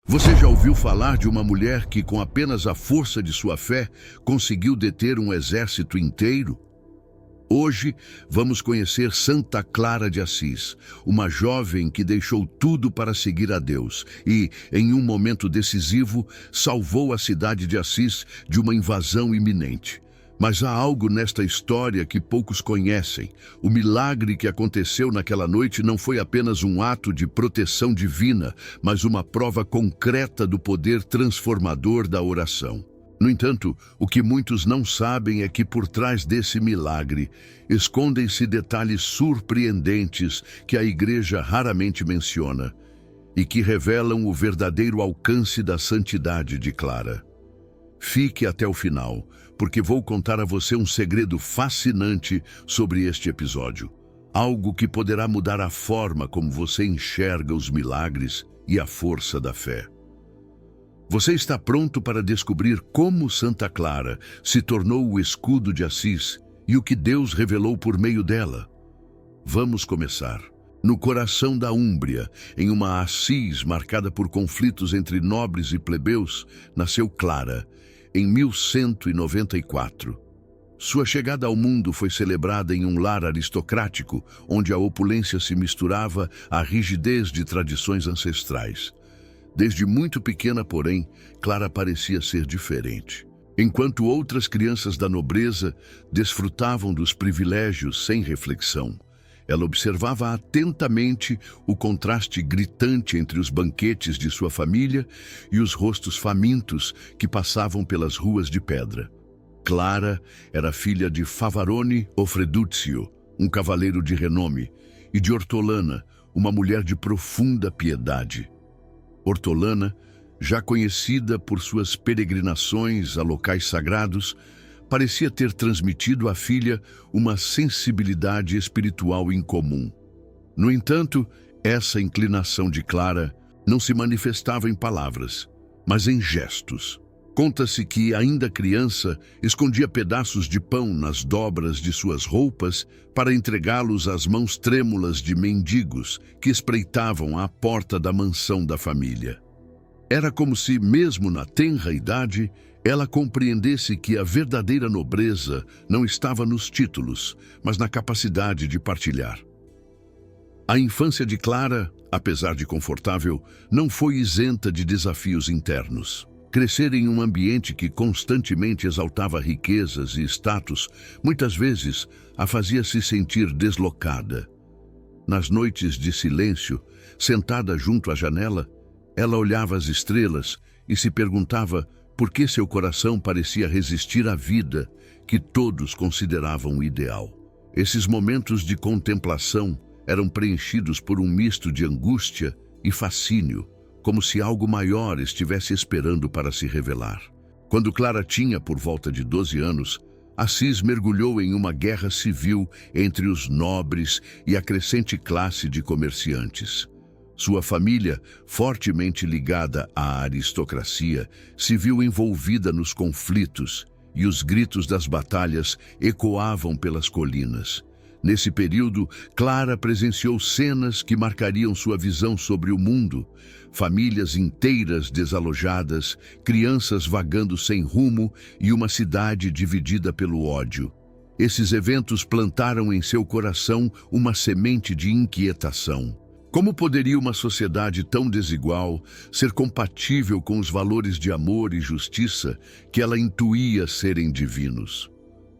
Você já ouviu falar de uma mulher que, com apenas a força de sua fé, conseguiu deter um exército inteiro? Hoje, vamos conhecer Santa Clara de Assis, uma jovem que deixou tudo para seguir a Deus e, em um momento decisivo, salvou a cidade de Assis de uma invasão iminente. Mas há algo nesta história que poucos conhecem. O milagre que aconteceu naquela noite não foi apenas um ato de proteção divina, mas uma prova concreta do poder transformador da oração. No entanto, o que muitos não sabem é que por trás desse milagre escondem-se detalhes surpreendentes que a Igreja raramente menciona e que revelam o verdadeiro alcance da santidade de Clara. Fique até o final, porque vou contar a você um segredo fascinante sobre este episódio. Algo que poderá mudar a forma como você enxerga os milagres e a força da fé. Você está pronto para descobrir como Santa Clara se tornou o escudo de Assis e o que Deus revelou por meio dela? Vamos começar. No coração da Úmbria, em uma Assis marcada por conflitos entre nobres e plebeus, nasceu Clara, em 1194. Sua chegada ao mundo foi celebrada em um lar aristocrático, onde a opulência se misturava à rigidez de tradições ancestrais. Desde muito pequena, porém, Clara parecia ser diferente. Enquanto outras crianças da nobreza desfrutavam dos privilégios sem reflexão, ela observava atentamente o contraste gritante entre os banquetes de sua família e os rostos famintos que passavam pelas ruas de pedra. Clara era filha de Favarone Ofreduzio, um cavaleiro de renome, e de Ortolana, uma mulher de profunda piedade. Ortolana, já conhecida por suas peregrinações a locais sagrados, parecia ter transmitido à filha uma sensibilidade espiritual incomum. No entanto, essa inclinação de Clara não se manifestava em palavras, mas em gestos. Conta-se que, ainda criança, escondia pedaços de pão nas dobras de suas roupas para entregá-los às mãos trêmulas de mendigos que espreitavam à porta da mansão da família. Era como se, mesmo na tenra idade, ela compreendesse que a verdadeira nobreza não estava nos títulos, mas na capacidade de partilhar. A infância de Clara, apesar de confortável, não foi isenta de desafios internos. Crescer em um ambiente que constantemente exaltava riquezas e status, muitas vezes a fazia se sentir deslocada. Nas noites de silêncio, sentada junto à janela, ela olhava as estrelas e se perguntava por que seu coração parecia resistir à vida que todos consideravam ideal. Esses momentos de contemplação eram preenchidos por um misto de angústia e fascínio, como se algo maior estivesse esperando para se revelar. Quando Clara tinha por volta de 12 anos, Assis mergulhou em uma guerra civil entre os nobres e a crescente classe de comerciantes. Sua família, fortemente ligada à aristocracia, se viu envolvida nos conflitos e os gritos das batalhas ecoavam pelas colinas. Nesse período, Clara presenciou cenas que marcariam sua visão sobre o mundo: famílias inteiras desalojadas, crianças vagando sem rumo e uma cidade dividida pelo ódio. Esses eventos plantaram em seu coração uma semente de inquietação. Como poderia uma sociedade tão desigual ser compatível com os valores de amor e justiça que ela intuía serem divinos?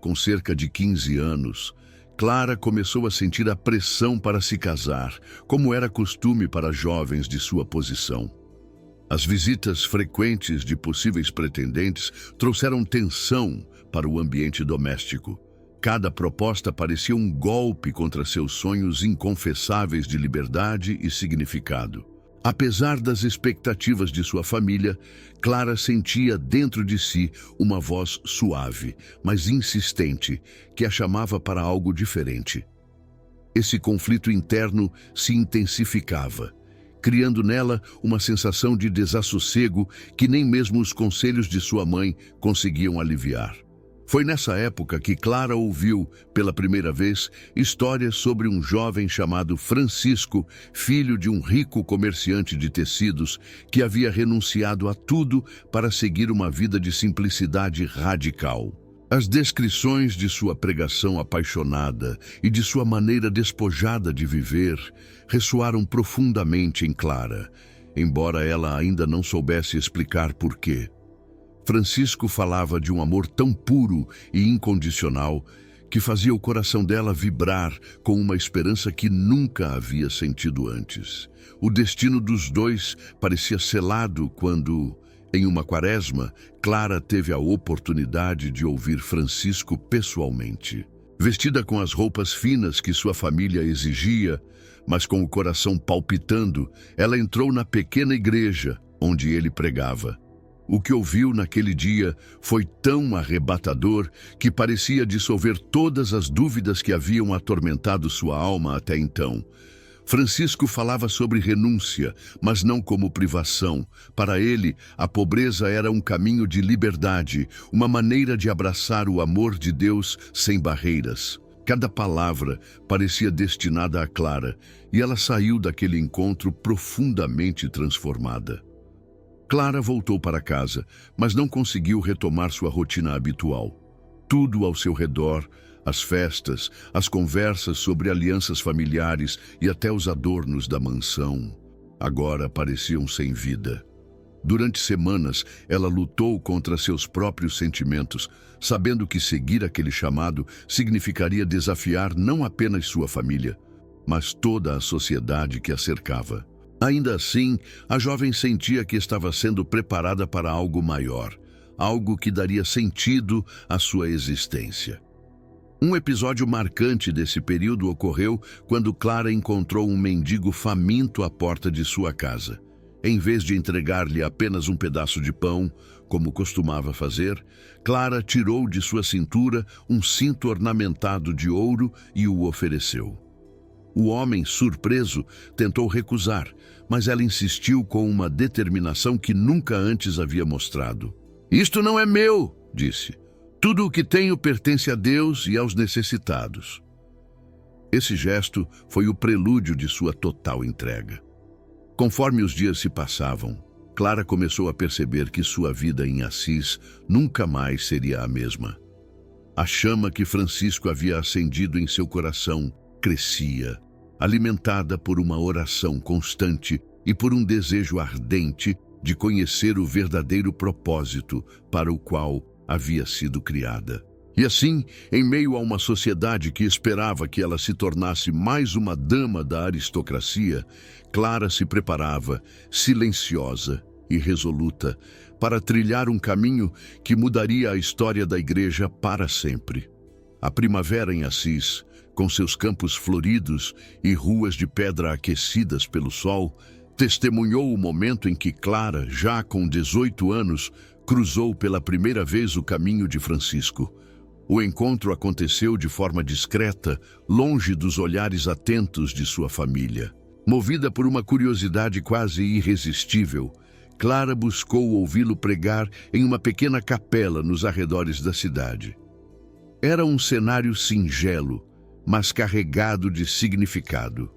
Com cerca de 15 anos, Clara começou a sentir a pressão para se casar, como era costume para jovens de sua posição. As visitas frequentes de possíveis pretendentes trouxeram tensão para o ambiente doméstico. Cada proposta parecia um golpe contra seus sonhos inconfessáveis de liberdade e significado. Apesar das expectativas de sua família, Clara sentia dentro de si uma voz suave, mas insistente, que a chamava para algo diferente. Esse conflito interno se intensificava, criando nela uma sensação de desassossego que nem mesmo os conselhos de sua mãe conseguiam aliviar. Foi nessa época que Clara ouviu, pela primeira vez, histórias sobre um jovem chamado Francisco, filho de um rico comerciante de tecidos, que havia renunciado a tudo para seguir uma vida de simplicidade radical. As descrições de sua pregação apaixonada e de sua maneira despojada de viver ressoaram profundamente em Clara, embora ela ainda não soubesse explicar por quê. Francisco falava de um amor tão puro e incondicional que fazia o coração dela vibrar com uma esperança que nunca havia sentido antes. O destino dos dois parecia selado quando, em uma quaresma, Clara teve a oportunidade de ouvir Francisco pessoalmente. Vestida com as roupas finas que sua família exigia, mas com o coração palpitando, ela entrou na pequena igreja onde ele pregava. O que ouviu naquele dia foi tão arrebatador que parecia dissolver todas as dúvidas que haviam atormentado sua alma até então. Francisco falava sobre renúncia, mas não como privação. Para ele, a pobreza era um caminho de liberdade, uma maneira de abraçar o amor de Deus sem barreiras. Cada palavra parecia destinada a Clara, e ela saiu daquele encontro profundamente transformada. Clara voltou para casa, mas não conseguiu retomar sua rotina habitual. Tudo ao seu redor, as festas, as conversas sobre alianças familiares e até os adornos da mansão, agora pareciam sem vida. Durante semanas, ela lutou contra seus próprios sentimentos, sabendo que seguir aquele chamado significaria desafiar não apenas sua família, mas toda a sociedade que a cercava. Ainda assim, a jovem sentia que estava sendo preparada para algo maior, algo que daria sentido à sua existência. Um episódio marcante desse período ocorreu quando Clara encontrou um mendigo faminto à porta de sua casa. Em vez de entregar-lhe apenas um pedaço de pão, como costumava fazer, Clara tirou de sua cintura um cinto ornamentado de ouro e o ofereceu. O homem, surpreso, tentou recusar, mas ela insistiu com uma determinação que nunca antes havia mostrado. "Isto não é meu", disse. "Tudo o que tenho pertence a Deus e aos necessitados." Esse gesto foi o prelúdio de sua total entrega. Conforme os dias se passavam, Clara começou a perceber que sua vida em Assis nunca mais seria a mesma. A chama que Francisco havia acendido em seu coração crescia, alimentada por uma oração constante e por um desejo ardente de conhecer o verdadeiro propósito para o qual havia sido criada. E assim, em meio a uma sociedade que esperava que ela se tornasse mais uma dama da aristocracia, Clara se preparava, silenciosa e resoluta, para trilhar um caminho que mudaria a história da igreja para sempre. A primavera em Assis, com seus campos floridos e ruas de pedra aquecidas pelo sol, testemunhou o momento em que Clara, já com 18 anos, cruzou pela primeira vez o caminho de Francisco. O encontro aconteceu de forma discreta, longe dos olhares atentos de sua família. Movida por uma curiosidade quase irresistível, Clara buscou ouvi-lo pregar em uma pequena capela nos arredores da cidade. Era um cenário singelo, mas carregado de significado.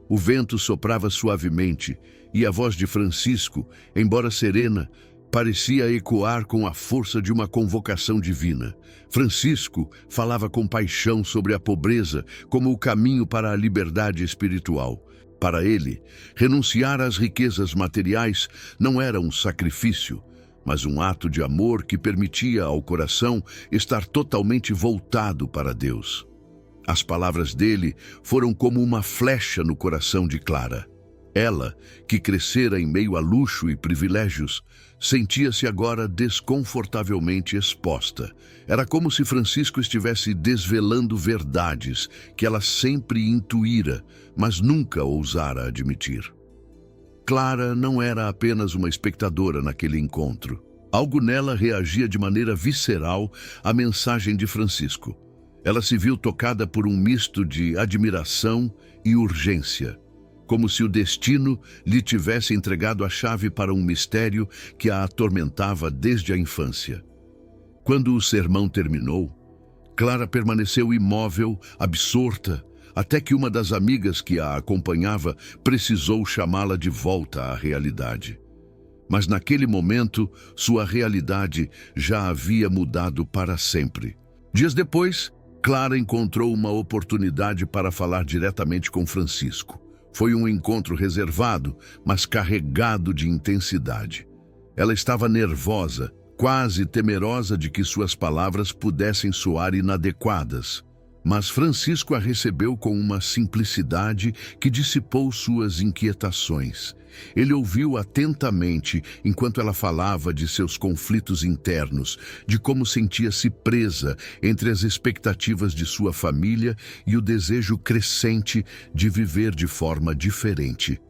O vento soprava suavemente e a voz de Francisco, embora serena, parecia ecoar com a força de uma convocação divina. Francisco falava com paixão sobre a pobreza como o caminho para a liberdade espiritual. Para ele, renunciar às riquezas materiais não era um sacrifício, mas um ato de amor que permitia ao coração estar totalmente voltado para Deus. As palavras dele foram como uma flecha no coração de Clara. Ela, que crescera em meio a luxo e privilégios, sentia-se agora desconfortavelmente exposta. Era como se Francisco estivesse desvelando verdades que ela sempre intuíra, mas nunca ousara admitir. Clara não era apenas uma espectadora naquele encontro. Algo nela reagia de maneira visceral à mensagem de Francisco. Ela se viu tocada por um misto de admiração e urgência, como se o destino lhe tivesse entregado a chave para um mistério que a atormentava desde a infância. Quando o sermão terminou, Clara permaneceu imóvel, absorta, até que uma das amigas que a acompanhava precisou chamá-la de volta à realidade. Mas naquele momento, sua realidade já havia mudado para sempre. Dias depois, Clara encontrou uma oportunidade para falar diretamente com Francisco. Foi um encontro reservado, mas carregado de intensidade. Ela estava nervosa, quase temerosa de que suas palavras pudessem soar inadequadas. Mas Francisco a recebeu com uma simplicidade que dissipou suas inquietações. Ele ouviu atentamente enquanto ela falava de seus conflitos internos, de como sentia-se presa entre as expectativas de sua família e o desejo crescente de viver de forma diferente.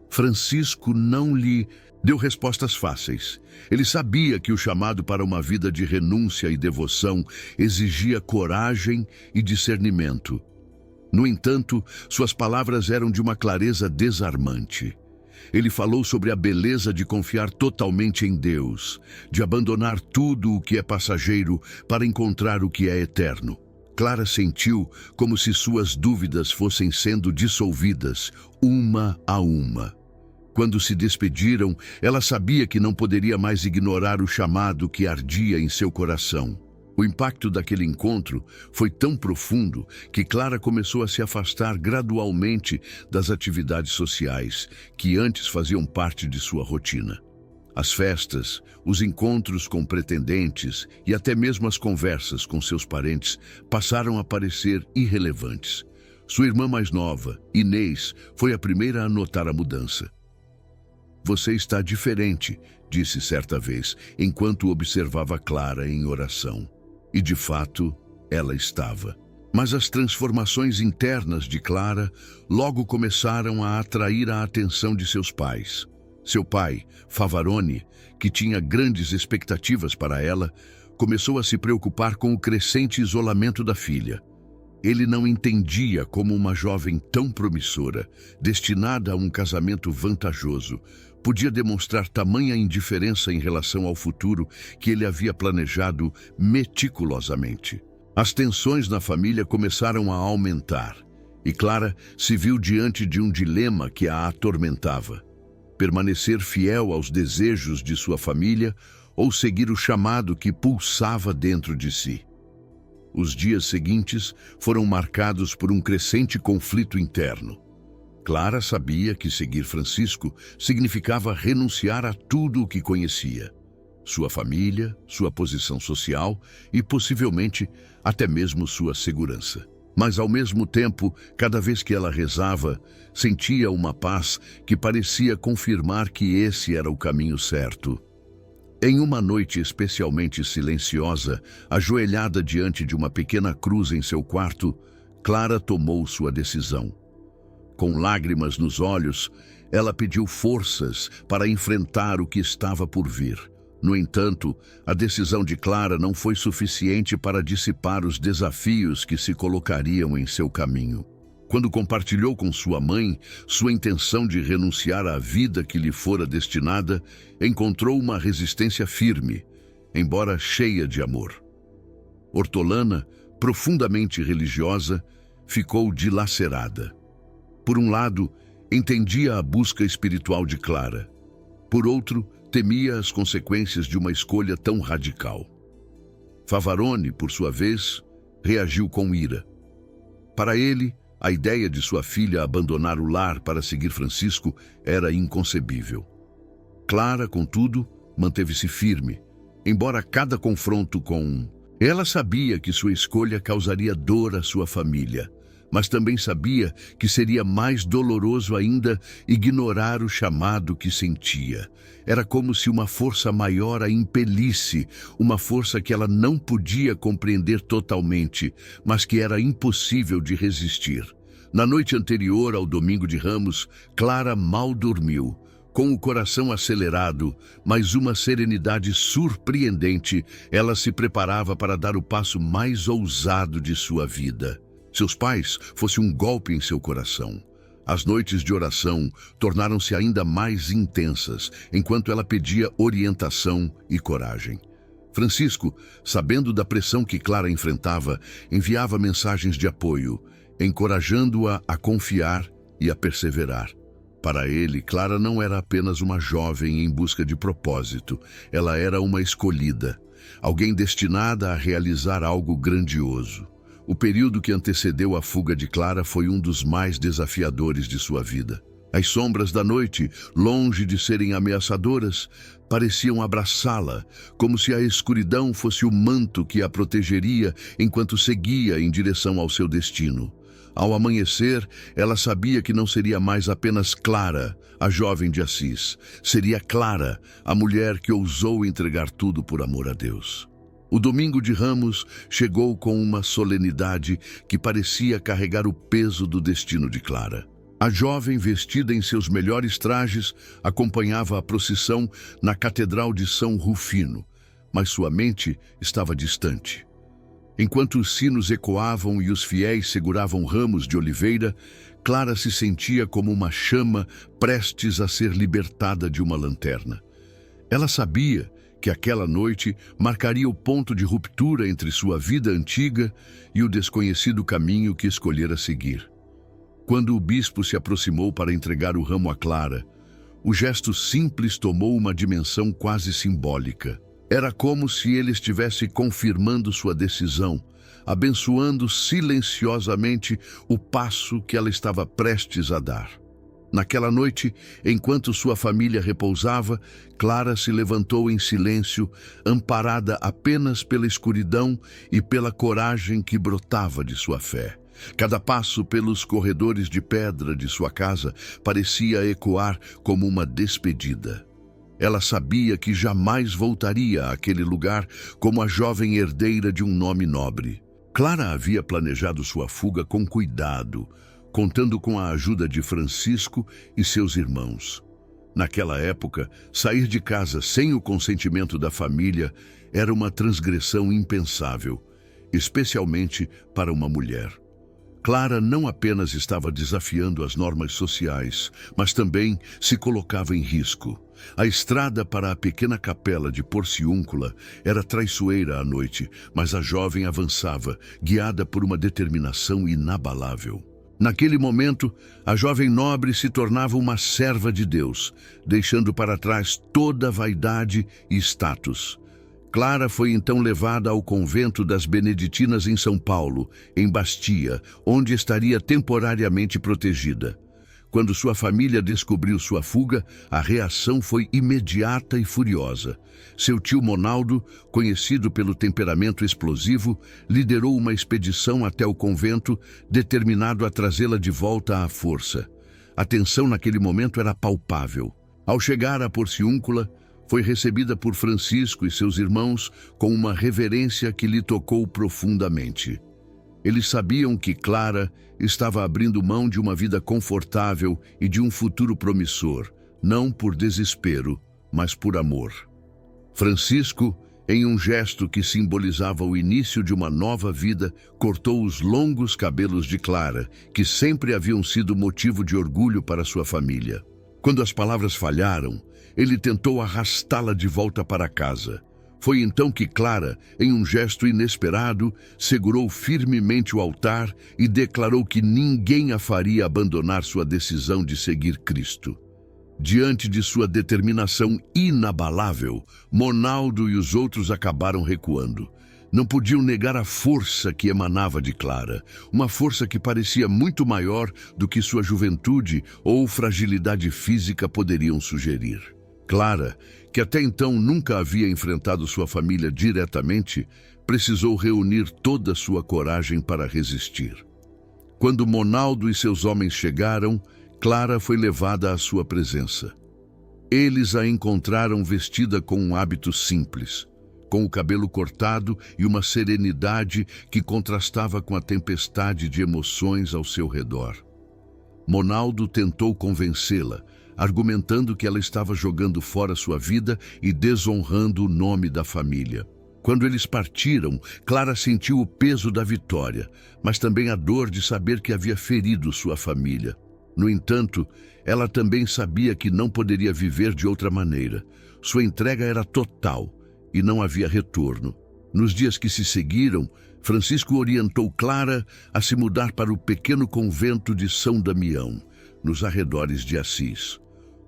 Francisco não lhe deu respostas fáceis. Ele sabia que o chamado para uma vida de renúncia e devoção exigia coragem e discernimento. No entanto, suas palavras eram de uma clareza desarmante. Ele falou sobre a beleza de confiar totalmente em Deus, de abandonar tudo o que é passageiro para encontrar o que é eterno. Clara sentiu como se suas dúvidas fossem sendo dissolvidas, uma a uma. Quando se despediram, ela sabia que não poderia mais ignorar o chamado que ardia em seu coração. O impacto daquele encontro foi tão profundo que Clara começou a se afastar gradualmente das atividades sociais que antes faziam parte de sua rotina. As festas, os encontros com pretendentes e até mesmo as conversas com seus parentes passaram a parecer irrelevantes. Sua irmã mais nova, Inês, foi a primeira a notar a mudança. "Você está diferente", disse certa vez, enquanto observava Clara em oração. E, de fato, ela estava. Mas as transformações internas de Clara logo começaram a atrair a atenção de seus pais. Seu pai, Favarone, que tinha grandes expectativas para ela, começou a se preocupar com o crescente isolamento da filha. Ele não entendia como uma jovem tão promissora, destinada a um casamento vantajoso, podia demonstrar tamanha indiferença em relação ao futuro que ele havia planejado meticulosamente. As tensões na família começaram a aumentar, e Clara se viu diante de um dilema que a atormentava: permanecer fiel aos desejos de sua família ou seguir o chamado que pulsava dentro de si. Os dias seguintes foram marcados por um crescente conflito interno. Clara sabia que seguir Francisco significava renunciar a tudo o que conhecia: sua família, sua posição social e, possivelmente, até mesmo sua segurança. Mas, ao mesmo tempo, cada vez que ela rezava, sentia uma paz que parecia confirmar que esse era o caminho certo. Em uma noite especialmente silenciosa, ajoelhada diante de uma pequena cruz em seu quarto, Clara tomou sua decisão. Com lágrimas nos olhos, ela pediu forças para enfrentar o que estava por vir. No entanto, a decisão de Clara não foi suficiente para dissipar os desafios que se colocariam em seu caminho. Quando compartilhou com sua mãe sua intenção de renunciar à vida que lhe fora destinada, encontrou uma resistência firme, embora cheia de amor. Hortolana, profundamente religiosa, ficou dilacerada. Por um lado, entendia a busca espiritual de Clara. Por outro, temia as consequências de uma escolha tão radical. Favarone, por sua vez, reagiu com ira. Para ele, a ideia de sua filha abandonar o lar para seguir Francisco era inconcebível. Clara, contudo, manteve-se firme, embora cada confronto com... Ela sabia que sua escolha causaria dor à sua família, mas também sabia que seria mais doloroso ainda ignorar o chamado que sentia. Era como se uma força maior a impelisse, uma força que ela não podia compreender totalmente, mas que era impossível de resistir. Na noite anterior ao Domingo de Ramos, Clara mal dormiu. Com o coração acelerado, mas uma serenidade surpreendente, ela se preparava para dar o passo mais ousado de sua vida. Seus pais fossem um golpe em seu coração. As noites de oração tornaram-se ainda mais intensas, enquanto ela pedia orientação e coragem. Francisco, sabendo da pressão que Clara enfrentava, enviava mensagens de apoio, encorajando-a a confiar e a perseverar. Para ele, Clara não era apenas uma jovem em busca de propósito, ela era uma escolhida, alguém destinada a realizar algo grandioso. O período que antecedeu a fuga de Clara foi um dos mais desafiadores de sua vida. As sombras da noite, longe de serem ameaçadoras, pareciam abraçá-la, como se a escuridão fosse o manto que a protegeria enquanto seguia em direção ao seu destino. Ao amanhecer, ela sabia que não seria mais apenas Clara, a jovem de Assis. Seria Clara, a mulher que ousou entregar tudo por amor a Deus. O domingo de Ramos chegou com uma solenidade que parecia carregar o peso do destino de Clara. A jovem, vestida em seus melhores trajes, acompanhava a procissão na Catedral de São Rufino, mas sua mente estava distante. Enquanto os sinos ecoavam e os fiéis seguravam ramos de oliveira, Clara se sentia como uma chama prestes a ser libertada de uma lanterna. Ela sabia que aquela noite marcaria o ponto de ruptura entre sua vida antiga e o desconhecido caminho que escolhera seguir. Quando o bispo se aproximou para entregar o ramo a Clara, o gesto simples tomou uma dimensão quase simbólica. Era como se ele estivesse confirmando sua decisão, abençoando silenciosamente o passo que ela estava prestes a dar. Naquela noite, enquanto sua família repousava, Clara se levantou em silêncio, amparada apenas pela escuridão e pela coragem que brotava de sua fé. Cada passo pelos corredores de pedra de sua casa parecia ecoar como uma despedida. Ela sabia que jamais voltaria àquele lugar como a jovem herdeira de um nome nobre. Clara havia planejado sua fuga com cuidado, contando com a ajuda de Francisco e seus irmãos. Naquela época, sair de casa sem o consentimento da família era uma transgressão impensável, especialmente para uma mulher. Clara não apenas estava desafiando as normas sociais, mas também se colocava em risco. A estrada para a pequena capela de Porciúncula era traiçoeira à noite, mas a jovem avançava, guiada por uma determinação inabalável. Naquele momento, a jovem nobre se tornava uma serva de Deus, deixando para trás toda a vaidade e status. Clara foi então levada ao convento das Beneditinas em São Paulo, em Bastia, onde estaria temporariamente protegida. Quando sua família descobriu sua fuga, a reação foi imediata e furiosa. Seu tio Monaldo, conhecido pelo temperamento explosivo, liderou uma expedição até o convento, determinado a trazê-la de volta à força. A tensão naquele momento era palpável. Ao chegar a Porciúncula, foi recebida por Francisco e seus irmãos com uma reverência que lhe tocou profundamente. Eles sabiam que Clara estava abrindo mão de uma vida confortável e de um futuro promissor, não por desespero, mas por amor. Francisco, em um gesto que simbolizava o início de uma nova vida, cortou os longos cabelos de Clara, que sempre haviam sido motivo de orgulho para sua família. Quando as palavras falharam, ele tentou arrastá-la de volta para casa. Foi então que Clara, em um gesto inesperado, segurou firmemente o altar e declarou que ninguém a faria abandonar sua decisão de seguir Cristo. Diante de sua determinação inabalável, Monaldo e os outros acabaram recuando. Não podiam negar a força que emanava de Clara, uma força que parecia muito maior do que sua juventude ou fragilidade física poderiam sugerir. Clara, que até então nunca havia enfrentado sua família diretamente, precisou reunir toda sua coragem para resistir. Quando Monaldo e seus homens chegaram, Clara foi levada à sua presença. Eles a encontraram vestida com um hábito simples, com o cabelo cortado e uma serenidade que contrastava com a tempestade de emoções ao seu redor. Monaldo tentou convencê-la, argumentando que ela estava jogando fora sua vida e desonrando o nome da família. Quando eles partiram, Clara sentiu o peso da vitória, mas também a dor de saber que havia ferido sua família. No entanto, ela também sabia que não poderia viver de outra maneira. Sua entrega era total, e não havia retorno. Nos dias que se seguiram, Francisco orientou Clara a se mudar para o pequeno convento de São Damião, nos arredores de Assis.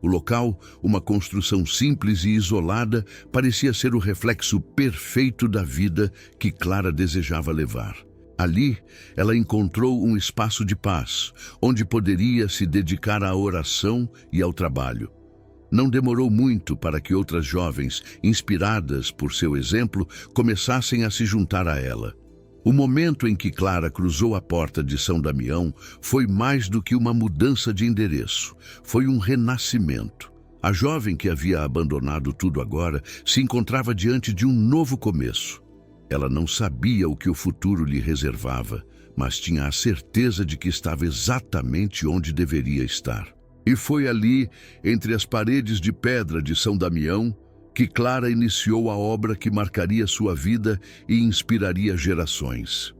O local, uma construção simples e isolada, parecia ser o reflexo perfeito da vida que Clara desejava levar. Ali, ela encontrou um espaço de paz, onde poderia se dedicar à oração e ao trabalho. Não demorou muito para que outras jovens, inspiradas por seu exemplo, começassem a se juntar a ela. O momento em que Clara cruzou a porta de São Damião foi mais do que uma mudança de endereço, foi um renascimento. A jovem que havia abandonado tudo agora se encontrava diante de um novo começo. Ela não sabia o que o futuro lhe reservava, mas tinha a certeza de que estava exatamente onde deveria estar. E foi ali, entre as paredes de pedra de São Damião, que Clara iniciou a obra que marcaria sua vida e inspiraria gerações.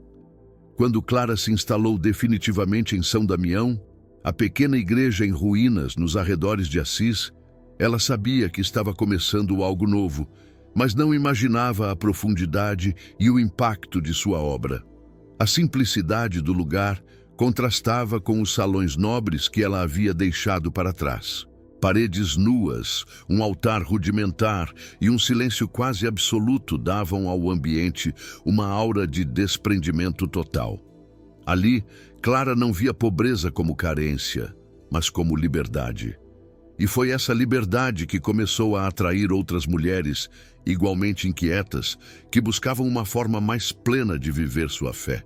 Quando Clara se instalou definitivamente em São Damião, a pequena igreja em ruínas nos arredores de Assis, ela sabia que estava começando algo novo, mas não imaginava a profundidade e o impacto de sua obra. A simplicidade do lugar contrastava com os salões nobres que ela havia deixado para trás. Paredes nuas, um altar rudimentar e um silêncio quase absoluto davam ao ambiente uma aura de desprendimento total. Ali, Clara não via pobreza como carência, mas como liberdade. E foi essa liberdade que começou a atrair outras mulheres, igualmente inquietas, que buscavam uma forma mais plena de viver sua fé.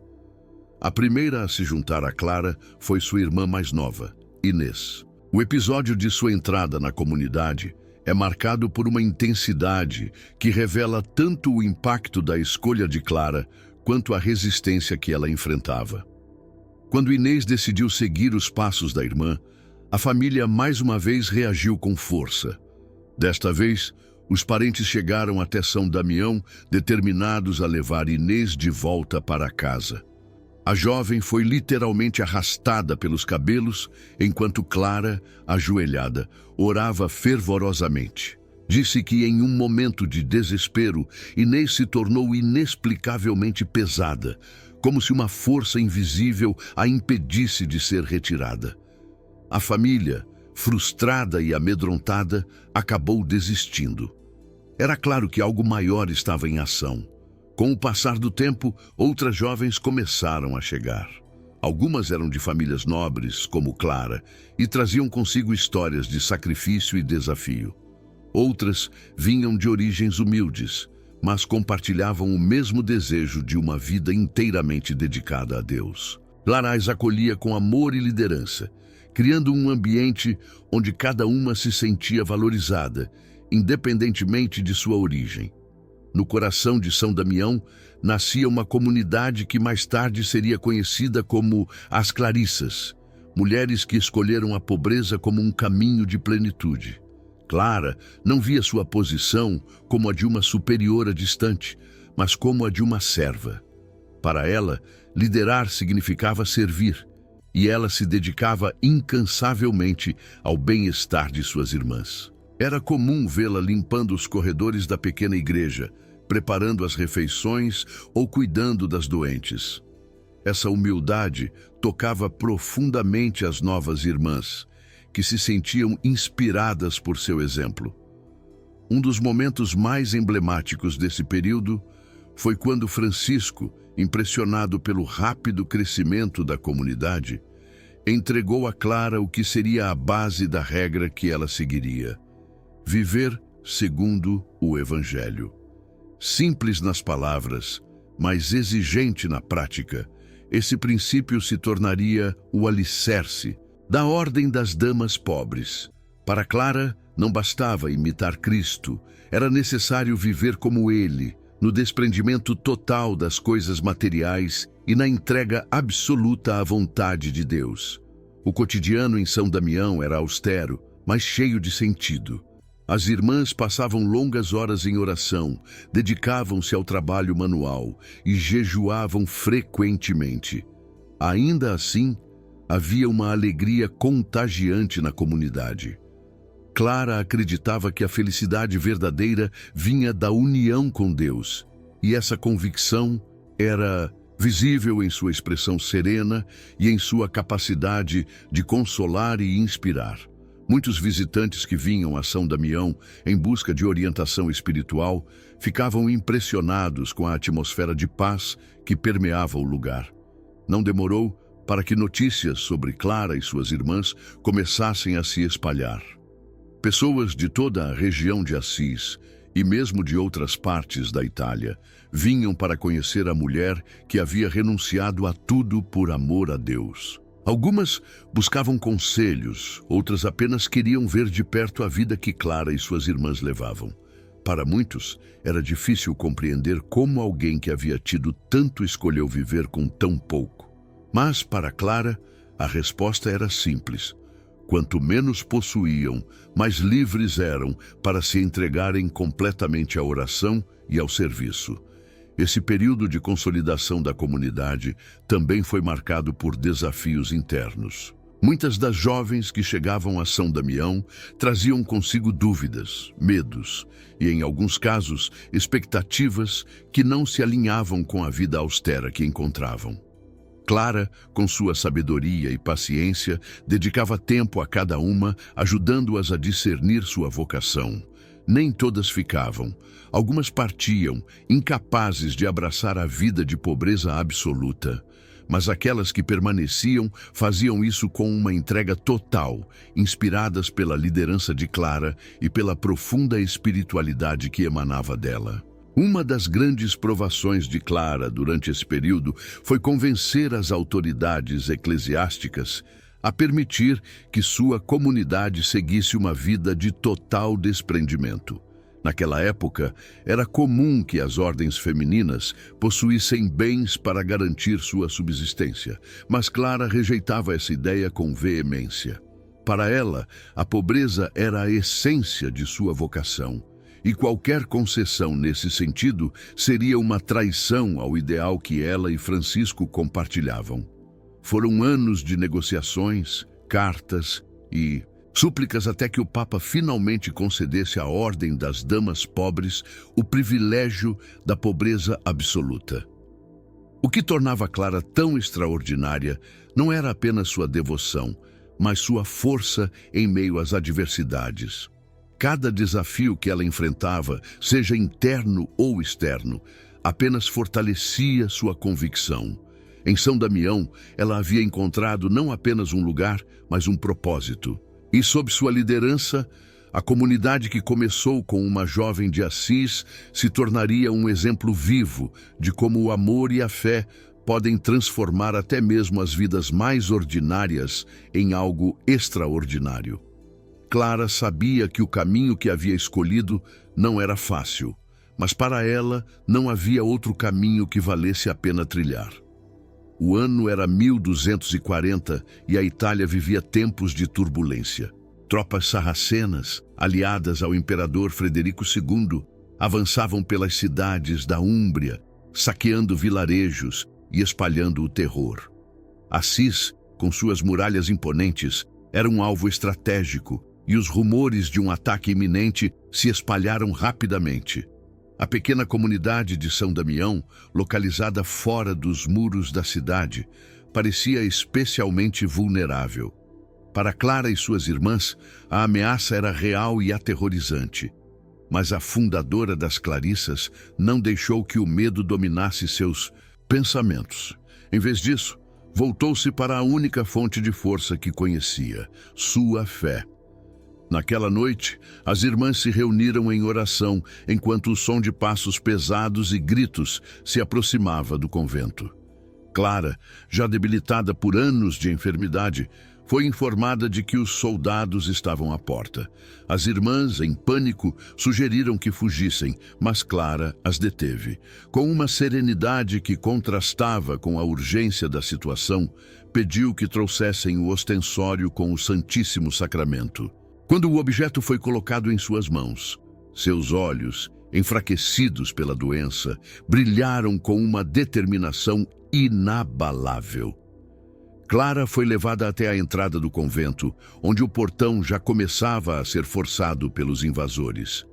A primeira a se juntar a Clara foi sua irmã mais nova, Inês. O episódio de sua entrada na comunidade é marcado por uma intensidade que revela tanto o impacto da escolha de Clara quanto a resistência que ela enfrentava. Quando Inês decidiu seguir os passos da irmã, a família mais uma vez reagiu com força. Desta vez, os parentes chegaram até São Damião, determinados a levar Inês de volta para casa. A jovem foi literalmente arrastada pelos cabelos, enquanto Clara, ajoelhada, orava fervorosamente. Disse que em um momento de desespero, Inês se tornou inexplicavelmente pesada, como se uma força invisível a impedisse de ser retirada. A família, frustrada e amedrontada, acabou desistindo. Era claro que algo maior estava em ação. Com o passar do tempo, outras jovens começaram a chegar. Algumas eram de famílias nobres, como Clara, e traziam consigo histórias de sacrifício e desafio. Outras vinham de origens humildes, mas compartilhavam o mesmo desejo de uma vida inteiramente dedicada a Deus. Clara as acolhia com amor e liderança, criando um ambiente onde cada uma se sentia valorizada, independentemente de sua origem. No coração de São Damião, nascia uma comunidade que mais tarde seria conhecida como as Clarissas, mulheres que escolheram a pobreza como um caminho de plenitude. Clara não via sua posição como a de uma superiora distante, mas como a de uma serva. Para ela, liderar significava servir, e ela se dedicava incansavelmente ao bem-estar de suas irmãs. Era comum vê-la limpando os corredores da pequena igreja, preparando as refeições ou cuidando das doentes. Essa humildade tocava profundamente as novas irmãs, que se sentiam inspiradas por seu exemplo. Um dos momentos mais emblemáticos desse período foi quando Francisco, impressionado pelo rápido crescimento da comunidade, entregou a Clara o que seria a base da regra que ela seguiria: viver segundo o Evangelho. Simples nas palavras, mas exigente na prática, esse princípio se tornaria o alicerce da ordem das damas pobres. Para Clara, não bastava imitar Cristo, era necessário viver como ele, no desprendimento total das coisas materiais e na entrega absoluta à vontade de Deus. O cotidiano em São Damião era austero, mas cheio de sentido. As irmãs passavam longas horas em oração, dedicavam-se ao trabalho manual e jejuavam frequentemente. Ainda assim, havia uma alegria contagiante na comunidade. Clara acreditava que a felicidade verdadeira vinha da união com Deus, e essa convicção era visível em sua expressão serena e em sua capacidade de consolar e inspirar. Muitos visitantes que vinham a São Damião em busca de orientação espiritual ficavam impressionados com a atmosfera de paz que permeava o lugar. Não demorou para que notícias sobre Clara e suas irmãs começassem a se espalhar. Pessoas de toda a região de Assis e mesmo de outras partes da Itália vinham para conhecer a mulher que havia renunciado a tudo por amor a Deus. Algumas buscavam conselhos, outras apenas queriam ver de perto a vida que Clara e suas irmãs levavam. Para muitos, era difícil compreender como alguém que havia tido tanto escolheu viver com tão pouco. Mas, para Clara, a resposta era simples. Quanto menos possuíam, mais livres eram para se entregarem completamente à oração e ao serviço. Esse período de consolidação da comunidade também foi marcado por desafios internos. Muitas das jovens que chegavam a São Damião traziam consigo dúvidas, medos e, em alguns casos, expectativas que não se alinhavam com a vida austera que encontravam. Clara, com sua sabedoria e paciência, dedicava tempo a cada uma, ajudando-as a discernir sua vocação. Nem todas ficavam. Algumas partiam, incapazes de abraçar a vida de pobreza absoluta. Mas aquelas que permaneciam faziam isso com uma entrega total, inspiradas pela liderança de Clara e pela profunda espiritualidade que emanava dela. Uma das grandes provações de Clara durante esse período foi convencer as autoridades eclesiásticas a permitir que sua comunidade seguisse uma vida de total desprendimento. Naquela época, era comum que as ordens femininas possuíssem bens para garantir sua subsistência, mas Clara rejeitava essa ideia com veemência. Para ela, a pobreza era a essência de sua vocação. E qualquer concessão nesse sentido seria uma traição ao ideal que ela e Francisco compartilhavam. Foram anos de negociações, cartas e súplicas até que o Papa finalmente concedesse à Ordem das Damas Pobres o privilégio da pobreza absoluta. O que tornava Clara tão extraordinária não era apenas sua devoção, mas sua força em meio às adversidades. Cada desafio que ela enfrentava, seja interno ou externo, apenas fortalecia sua convicção. Em São Damião, ela havia encontrado não apenas um lugar, mas um propósito. E sob sua liderança, a comunidade que começou com uma jovem de Assis se tornaria um exemplo vivo de como o amor e a fé podem transformar até mesmo as vidas mais ordinárias em algo extraordinário. Clara sabia que o caminho que havia escolhido não era fácil, mas para ela não havia outro caminho que valesse a pena trilhar. O ano era 1240 e a Itália vivia tempos de turbulência. Tropas sarracenas, aliadas ao imperador Frederico II, avançavam pelas cidades da Úmbria, saqueando vilarejos e espalhando o terror. Assis, com suas muralhas imponentes, era um alvo estratégico, e os rumores de um ataque iminente se espalharam rapidamente. A pequena comunidade de São Damião, localizada fora dos muros da cidade, parecia especialmente vulnerável. Para Clara e suas irmãs, a ameaça era real e aterrorizante. Mas a fundadora das Clarissas não deixou que o medo dominasse seus pensamentos. Em vez disso, voltou-se para a única fonte de força que conhecia, sua fé. Naquela noite, as irmãs se reuniram em oração enquanto o som de passos pesados e gritos se aproximava do convento. Clara, já debilitada por anos de enfermidade, foi informada de que os soldados estavam à porta. As irmãs, em pânico, sugeriram que fugissem, mas Clara as deteve. Com uma serenidade que contrastava com a urgência da situação, pediu que trouxessem o ostensório com o Santíssimo Sacramento. Quando o objeto foi colocado em suas mãos, seus olhos, enfraquecidos pela doença, brilharam com uma determinação inabalável. Clara foi levada até a entrada do convento, onde o portão já começava a ser forçado pelos invasores.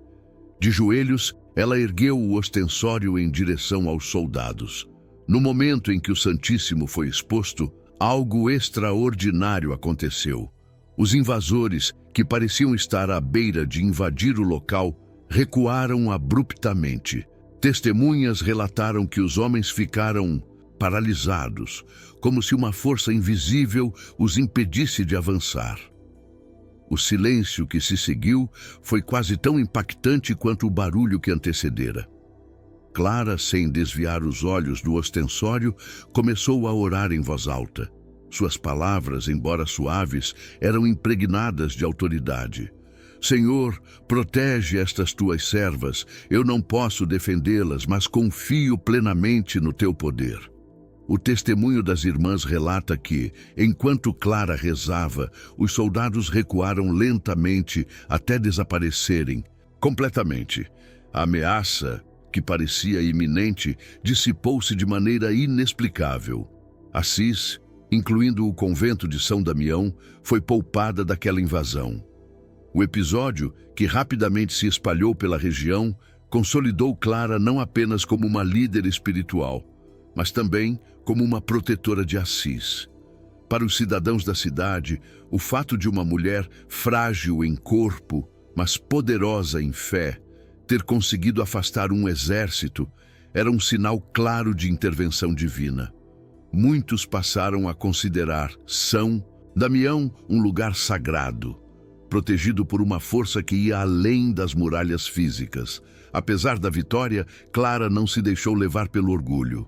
De joelhos, ela ergueu o ostensório em direção aos soldados. No momento em que o Santíssimo foi exposto, algo extraordinário aconteceu. Os invasores, que pareciam estar à beira de invadir o local, recuaram abruptamente. Testemunhas relataram que os homens ficaram paralisados, como se uma força invisível os impedisse de avançar. O silêncio que se seguiu foi quase tão impactante quanto o barulho que antecedera. Clara, sem desviar os olhos do ostensório, começou a orar em voz alta. Suas palavras, embora suaves, eram impregnadas de autoridade. Senhor, protege estas tuas servas. Eu não posso defendê-las, mas confio plenamente no teu poder. O testemunho das irmãs relata que, enquanto Clara rezava, os soldados recuaram lentamente até desaparecerem completamente. A ameaça, que parecia iminente, dissipou-se de maneira inexplicável. Assis, incluindo o convento de São Damião, foi poupada daquela invasão. O episódio, que rapidamente se espalhou pela região, consolidou Clara não apenas como uma líder espiritual, mas também como uma protetora de Assis. Para os cidadãos da cidade, o fato de uma mulher frágil em corpo, mas poderosa em fé, ter conseguido afastar um exército era um sinal claro de intervenção divina. Muitos passaram a considerar São Damião um lugar sagrado, protegido por uma força que ia além das muralhas físicas. Apesar da vitória, Clara não se deixou levar pelo orgulho.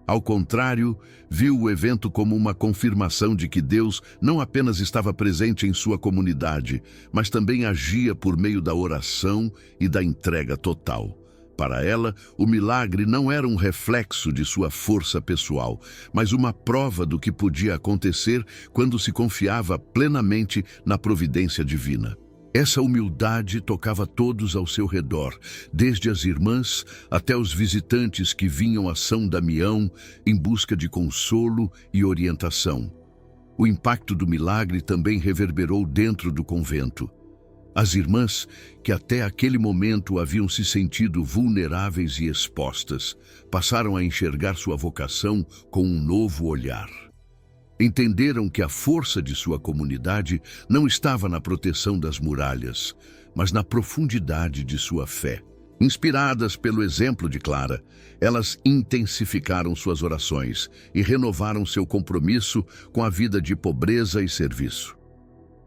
Ao contrário, viu o evento como uma confirmação de que Deus não apenas estava presente em sua comunidade, mas também agia por meio da oração e da entrega total. Para ela, o milagre não era um reflexo de sua força pessoal, mas uma prova do que podia acontecer quando se confiava plenamente na providência divina. Essa humildade tocava todos ao seu redor, desde as irmãs até os visitantes que vinham a São Damião em busca de consolo e orientação. O impacto do milagre também reverberou dentro do convento. As irmãs, que até aquele momento haviam se sentido vulneráveis e expostas, passaram a enxergar sua vocação com um novo olhar. Entenderam que a força de sua comunidade não estava na proteção das muralhas, mas na profundidade de sua fé. Inspiradas pelo exemplo de Clara, elas intensificaram suas orações e renovaram seu compromisso com a vida de pobreza e serviço.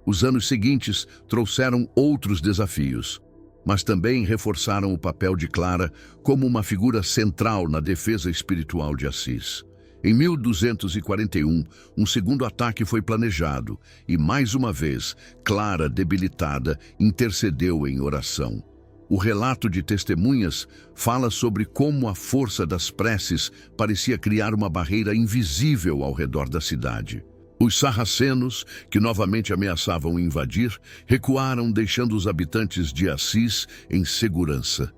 Os anos seguintes trouxeram outros desafios, mas também reforçaram o papel de Clara como uma figura central na defesa espiritual de Assis. Em 1241, um segundo ataque foi planejado e, mais uma vez, Clara, debilitada, intercedeu em oração. O relato de testemunhas fala sobre como a força das preces parecia criar uma barreira invisível ao redor da cidade. Os sarracenos, que novamente ameaçavam invadir, recuaram, deixando os habitantes de Assis em segurança.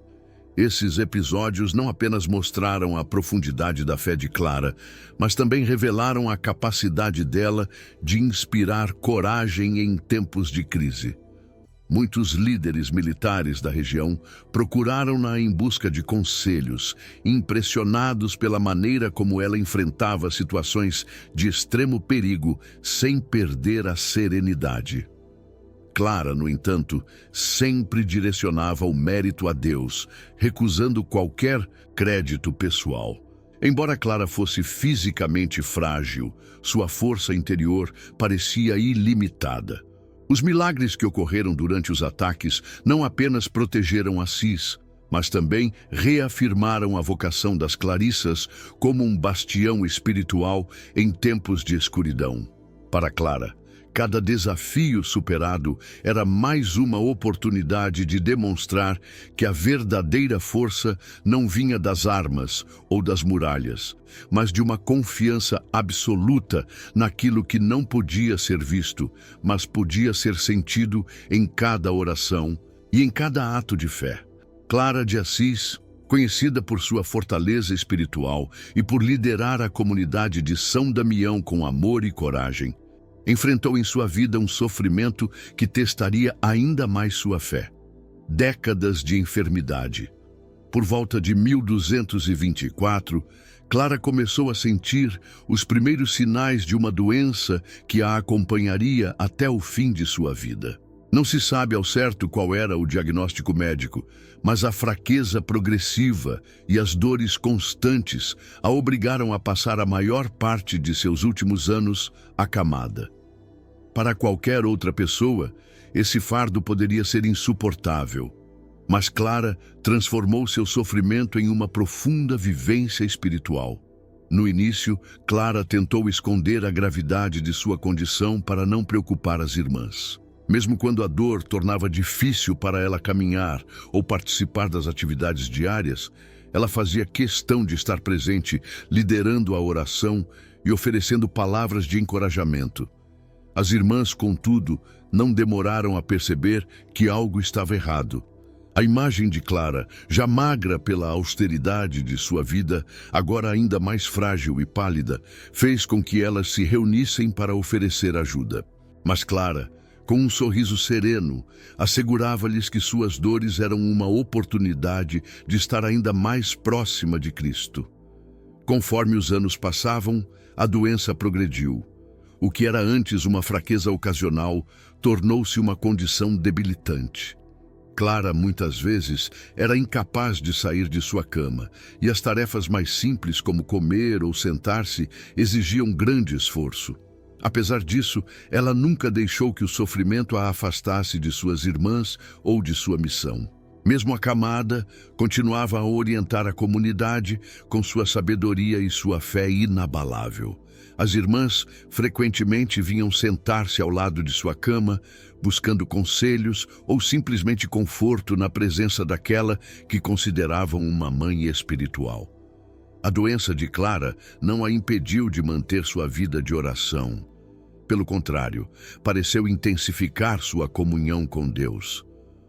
Esses episódios não apenas mostraram a profundidade da fé de Clara, mas também revelaram a capacidade dela de inspirar coragem em tempos de crise. Muitos líderes militares da região procuraram-na em busca de conselhos, impressionados pela maneira como ela enfrentava situações de extremo perigo sem perder a serenidade. Clara, no entanto, sempre direcionava o mérito a Deus, recusando qualquer crédito pessoal. Embora Clara fosse fisicamente frágil, sua força interior parecia ilimitada. Os milagres que ocorreram durante os ataques não apenas protegeram Assis, mas também reafirmaram a vocação das Clarissas como um bastião espiritual em tempos de escuridão. Para Clara, cada desafio superado era mais uma oportunidade de demonstrar que a verdadeira força não vinha das armas ou das muralhas, mas de uma confiança absoluta naquilo que não podia ser visto, mas podia ser sentido em cada oração e em cada ato de fé. Clara de Assis, Conhecida por sua fortaleza espiritual e por liderar a comunidade de São Damião com amor e coragem, enfrentou em sua vida um sofrimento que testaria ainda mais sua fé. Décadas de enfermidade. Por volta de 1224, Clara começou a sentir os primeiros sinais de uma doença que a acompanharia até o fim de sua vida. Não se sabe ao certo qual era o diagnóstico médico, mas a fraqueza progressiva e as dores constantes a obrigaram a passar a maior parte de seus últimos anos acamada. Para qualquer outra pessoa, esse fardo poderia ser insuportável, mas Clara transformou seu sofrimento em uma profunda vivência espiritual. No início, Clara tentou esconder a gravidade de sua condição para não preocupar as irmãs. Mesmo quando a dor tornava difícil para ela caminhar ou participar das atividades diárias, ela fazia questão de estar presente, liderando a oração e oferecendo palavras de encorajamento. As irmãs, contudo, não demoraram a perceber que algo estava errado. A imagem de Clara, já magra pela austeridade de sua vida, agora ainda mais frágil e pálida, fez com que elas se reunissem para oferecer ajuda. Mas Clara, com um sorriso sereno, assegurava-lhes que suas dores eram uma oportunidade de estar ainda mais próxima de Cristo. Conforme os anos passavam, a doença progrediu. O que era antes uma fraqueza ocasional tornou-se uma condição debilitante. Clara, muitas vezes, era incapaz de sair de sua cama, e as tarefas mais simples, como comer ou sentar-se, exigiam grande esforço. Apesar disso, ela nunca deixou que o sofrimento a afastasse de suas irmãs ou de sua missão. Mesmo acamada, continuava a orientar a comunidade com sua sabedoria e sua fé inabalável. As irmãs frequentemente vinham sentar-se ao lado de sua cama, buscando conselhos ou simplesmente conforto na presença daquela que consideravam uma mãe espiritual. A doença de Clara não a impediu de manter sua vida de oração. Pelo contrário, pareceu intensificar sua comunhão com Deus.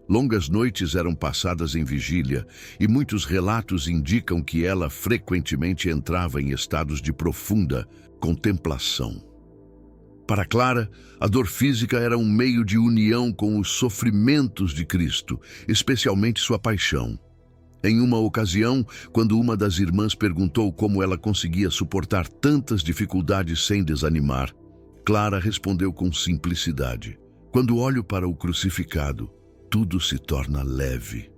Longas noites eram passadas em vigília e muitos relatos indicam que ela frequentemente entrava em estados de profunda contemplação. Para Clara, a dor física era um meio de união com os sofrimentos de Cristo, especialmente sua paixão. Em uma ocasião, quando uma das irmãs perguntou como ela conseguia suportar tantas dificuldades sem desanimar, Clara respondeu com simplicidade: "Quando olho para o crucificado, tudo se torna leve."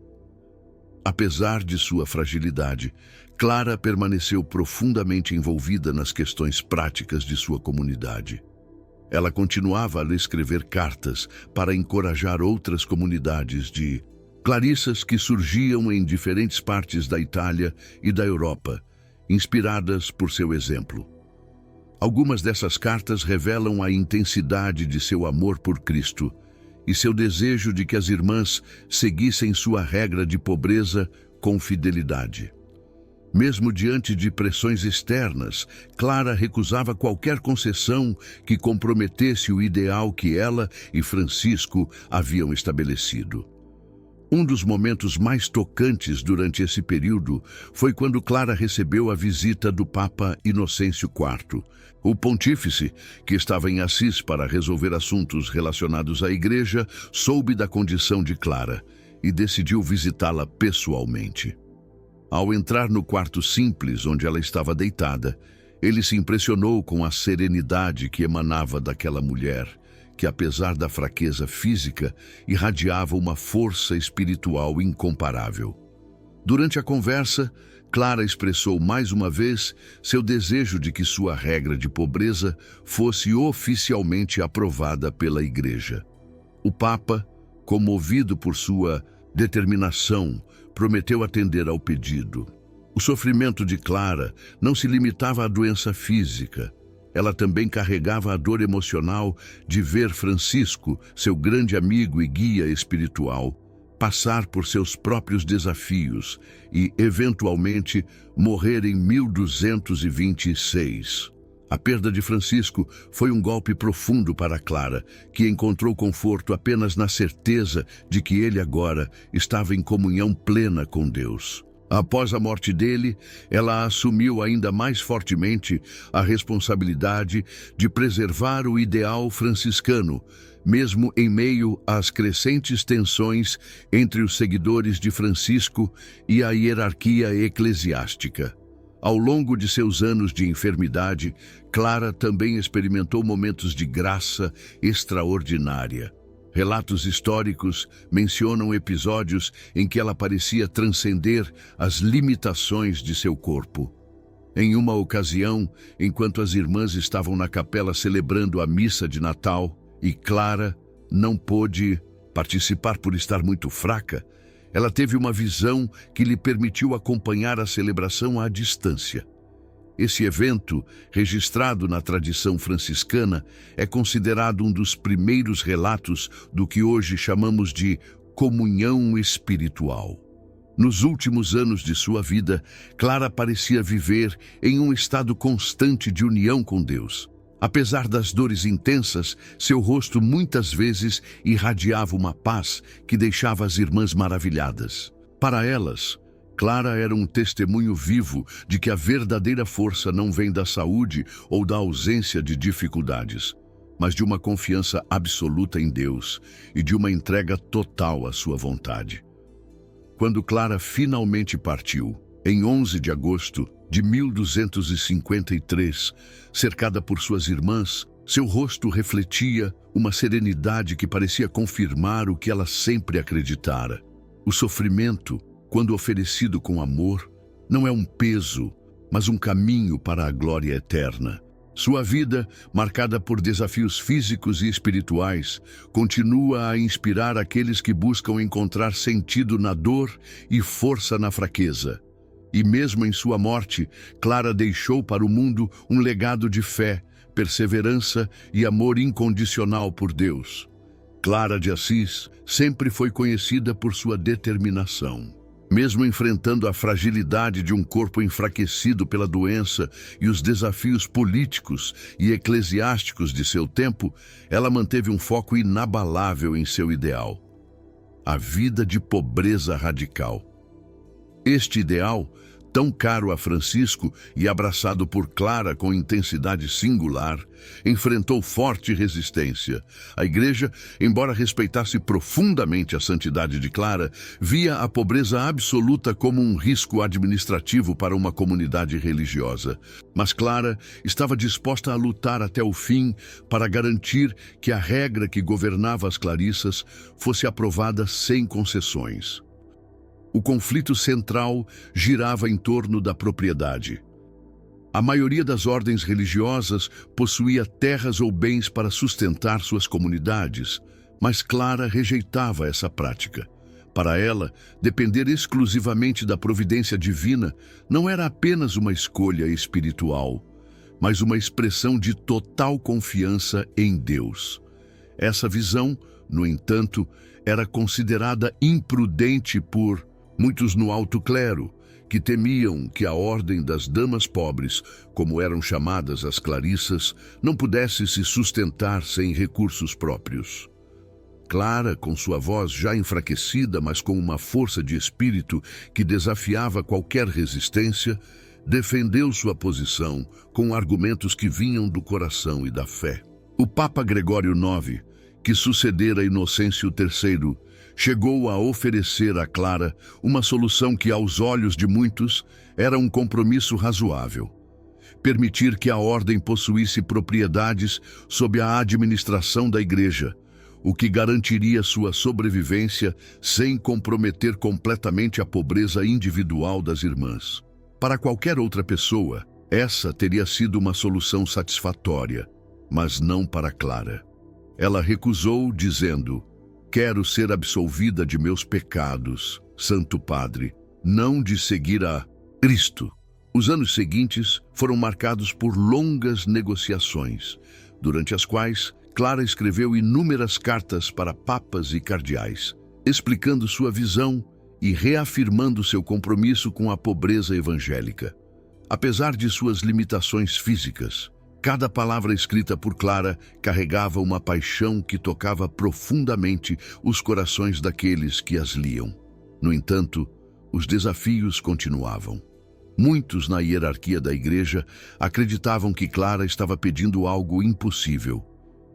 Apesar de sua fragilidade, Clara permaneceu profundamente envolvida nas questões práticas de sua comunidade. Ela continuava a escrever cartas para encorajar outras comunidades de clarissas que surgiam em diferentes partes da Itália e da Europa, inspiradas por seu exemplo. Algumas dessas cartas revelam a intensidade de seu amor por Cristo e seu desejo de que as irmãs seguissem sua regra de pobreza com fidelidade. Mesmo diante de pressões externas, Clara recusava qualquer concessão que comprometesse o ideal que ela e Francisco haviam estabelecido. Um dos momentos mais tocantes durante esse período foi quando Clara recebeu a visita do Papa Inocêncio IV. O pontífice, que estava em Assis para resolver assuntos relacionados à igreja, soube da condição de Clara e decidiu visitá-la pessoalmente. Ao entrar no quarto simples onde ela estava deitada, ele se impressionou com a serenidade que emanava daquela mulher, que, apesar da fraqueza física, irradiava uma força espiritual incomparável. Durante a conversa, Clara expressou mais uma vez seu desejo de que sua regra de pobreza fosse oficialmente aprovada pela Igreja. O Papa, comovido por sua determinação, prometeu atender ao pedido. O sofrimento de Clara não se limitava à doença física. Ela também carregava a dor emocional de ver Francisco, seu grande amigo e guia espiritual, passar por seus próprios desafios e, eventualmente, morrer em 1226. A perda de Francisco foi um golpe profundo para Clara, que encontrou conforto apenas na certeza de que ele agora estava em comunhão plena com Deus. Após a morte dele, ela assumiu ainda mais fortemente a responsabilidade de preservar o ideal franciscano, mesmo em meio às crescentes tensões entre os seguidores de Francisco e a hierarquia eclesiástica. Ao longo de seus anos de enfermidade, Clara também experimentou momentos de graça extraordinária. Relatos históricos mencionam episódios em que ela parecia transcender as limitações de seu corpo. Em uma ocasião, enquanto as irmãs estavam na capela celebrando a missa de Natal e Clara não pôde participar por estar muito fraca, ela teve uma visão que lhe permitiu acompanhar a celebração à distância. Esse evento, registrado na tradição franciscana, é considerado um dos primeiros relatos do que hoje chamamos de comunhão espiritual. Nos últimos anos de sua vida, Clara parecia viver em um estado constante de união com Deus. Apesar das dores intensas, seu rosto muitas vezes irradiava uma paz que deixava as irmãs maravilhadas. Para elas, Clara era um testemunho vivo de que a verdadeira força não vem da saúde ou da ausência de dificuldades, mas de uma confiança absoluta em Deus e de uma entrega total à sua vontade. Quando Clara finalmente partiu, em 11 de agosto de 1253, cercada por suas irmãs, seu rosto refletia uma serenidade que parecia confirmar o que ela sempre acreditara. O sofrimento, quando oferecido com amor, não é um peso, mas um caminho para a glória eterna. Sua vida, marcada por desafios físicos e espirituais, continua a inspirar aqueles que buscam encontrar sentido na dor e força na fraqueza. E mesmo em sua morte, Clara deixou para o mundo um legado de fé, perseverança e amor incondicional por Deus. Clara de Assis sempre foi conhecida por sua determinação. Mesmo enfrentando a fragilidade de um corpo enfraquecido pela doença e os desafios políticos e eclesiásticos de seu tempo, ela manteve um foco inabalável em seu ideal: a vida de pobreza radical. Este ideal, tão caro a Francisco e abraçado por Clara com intensidade singular, enfrentou forte resistência. A Igreja, embora respeitasse profundamente a santidade de Clara, via a pobreza absoluta como um risco administrativo para uma comunidade religiosa. Mas Clara estava disposta a lutar até o fim para garantir que a regra que governava as clarissas fosse aprovada sem concessões. O conflito central girava em torno da propriedade. A maioria das ordens religiosas possuía terras ou bens para sustentar suas comunidades, mas Clara rejeitava essa prática. Para ela, depender exclusivamente da providência divina não era apenas uma escolha espiritual, mas uma expressão de total confiança em Deus. Essa visão, no entanto, era considerada imprudente por muitos no alto clero, que temiam que a ordem das damas pobres, como eram chamadas as clarissas, não pudesse se sustentar sem recursos próprios. Clara, com sua voz já enfraquecida, mas com uma força de espírito que desafiava qualquer resistência, defendeu sua posição com argumentos que vinham do coração e da fé. O Papa Gregório IX, que sucedera Inocêncio III, chegou a oferecer a Clara uma solução que, aos olhos de muitos, era um compromisso razoável: permitir que a ordem possuísse propriedades sob a administração da Igreja, o que garantiria sua sobrevivência sem comprometer completamente a pobreza individual das irmãs. Para qualquer outra pessoa, essa teria sido uma solução satisfatória, mas não para Clara. Ela recusou, dizendo: "Quero ser absolvida de meus pecados, Santo Padre, não de seguir a Cristo." Os anos seguintes foram marcados por longas negociações, durante as quais Clara escreveu inúmeras cartas para papas e cardeais, explicando sua visão e reafirmando seu compromisso com a pobreza evangélica. Apesar de suas limitações físicas, cada palavra escrita por Clara carregava uma paixão que tocava profundamente os corações daqueles que as liam. No entanto, os desafios continuavam. Muitos na hierarquia da igreja acreditavam que Clara estava pedindo algo impossível,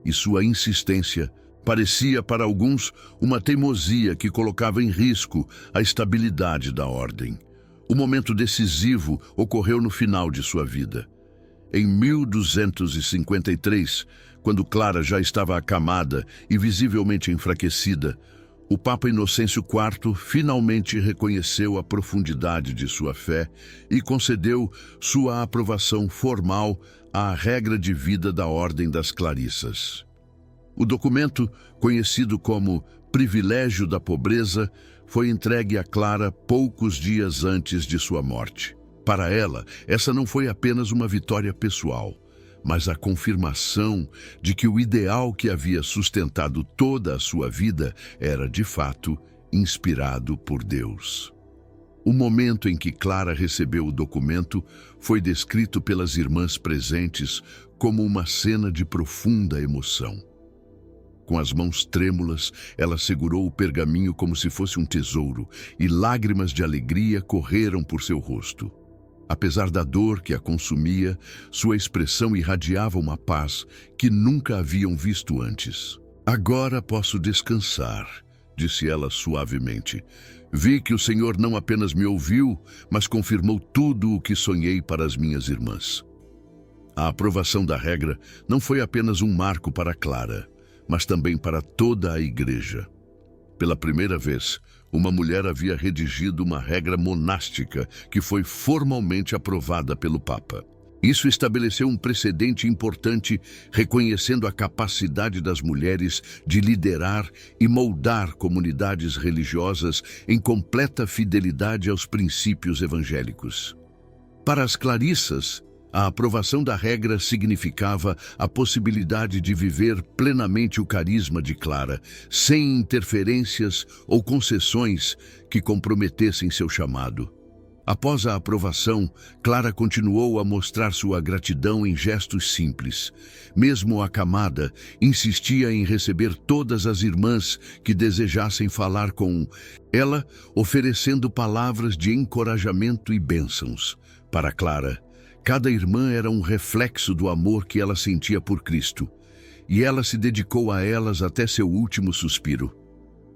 e sua insistência parecia para alguns uma teimosia que colocava em risco a estabilidade da ordem. O momento decisivo ocorreu no final de sua vida. Em 1253, quando Clara já estava acamada e visivelmente enfraquecida, o Papa Inocêncio IV finalmente reconheceu a profundidade de sua fé e concedeu sua aprovação formal à regra de vida da Ordem das Clarissas. O documento, conhecido como Privilégio da Pobreza, foi entregue a Clara poucos dias antes de sua morte. Para ela, essa não foi apenas uma vitória pessoal, mas a confirmação de que o ideal que havia sustentado toda a sua vida era, de fato, inspirado por Deus. O momento em que Clara recebeu o documento foi descrito pelas irmãs presentes como uma cena de profunda emoção. Com as mãos trêmulas, ela segurou o pergaminho como se fosse um tesouro, e lágrimas de alegria correram por seu rosto. Apesar da dor que a consumia, sua expressão irradiava uma paz que nunca haviam visto antes. "Agora posso descansar", disse ela suavemente. "Vi que o Senhor não apenas me ouviu, mas confirmou tudo o que sonhei para as minhas irmãs." A aprovação da regra não foi apenas um marco para Clara, mas também para toda a igreja. Pela primeira vez, uma mulher havia redigido uma regra monástica que foi formalmente aprovada pelo Papa. Isso estabeleceu um precedente importante, reconhecendo a capacidade das mulheres de liderar e moldar comunidades religiosas em completa fidelidade aos princípios evangélicos. Para as clarissas, a aprovação da regra significava a possibilidade de viver plenamente o carisma de Clara, sem interferências ou concessões que comprometessem seu chamado. Após a aprovação, Clara continuou a mostrar sua gratidão em gestos simples. Mesmo acamada, insistia em receber todas as irmãs que desejassem falar com ela, oferecendo palavras de encorajamento e bênçãos. Para Clara, cada irmã era um reflexo do amor que ela sentia por Cristo, e ela se dedicou a elas até seu último suspiro.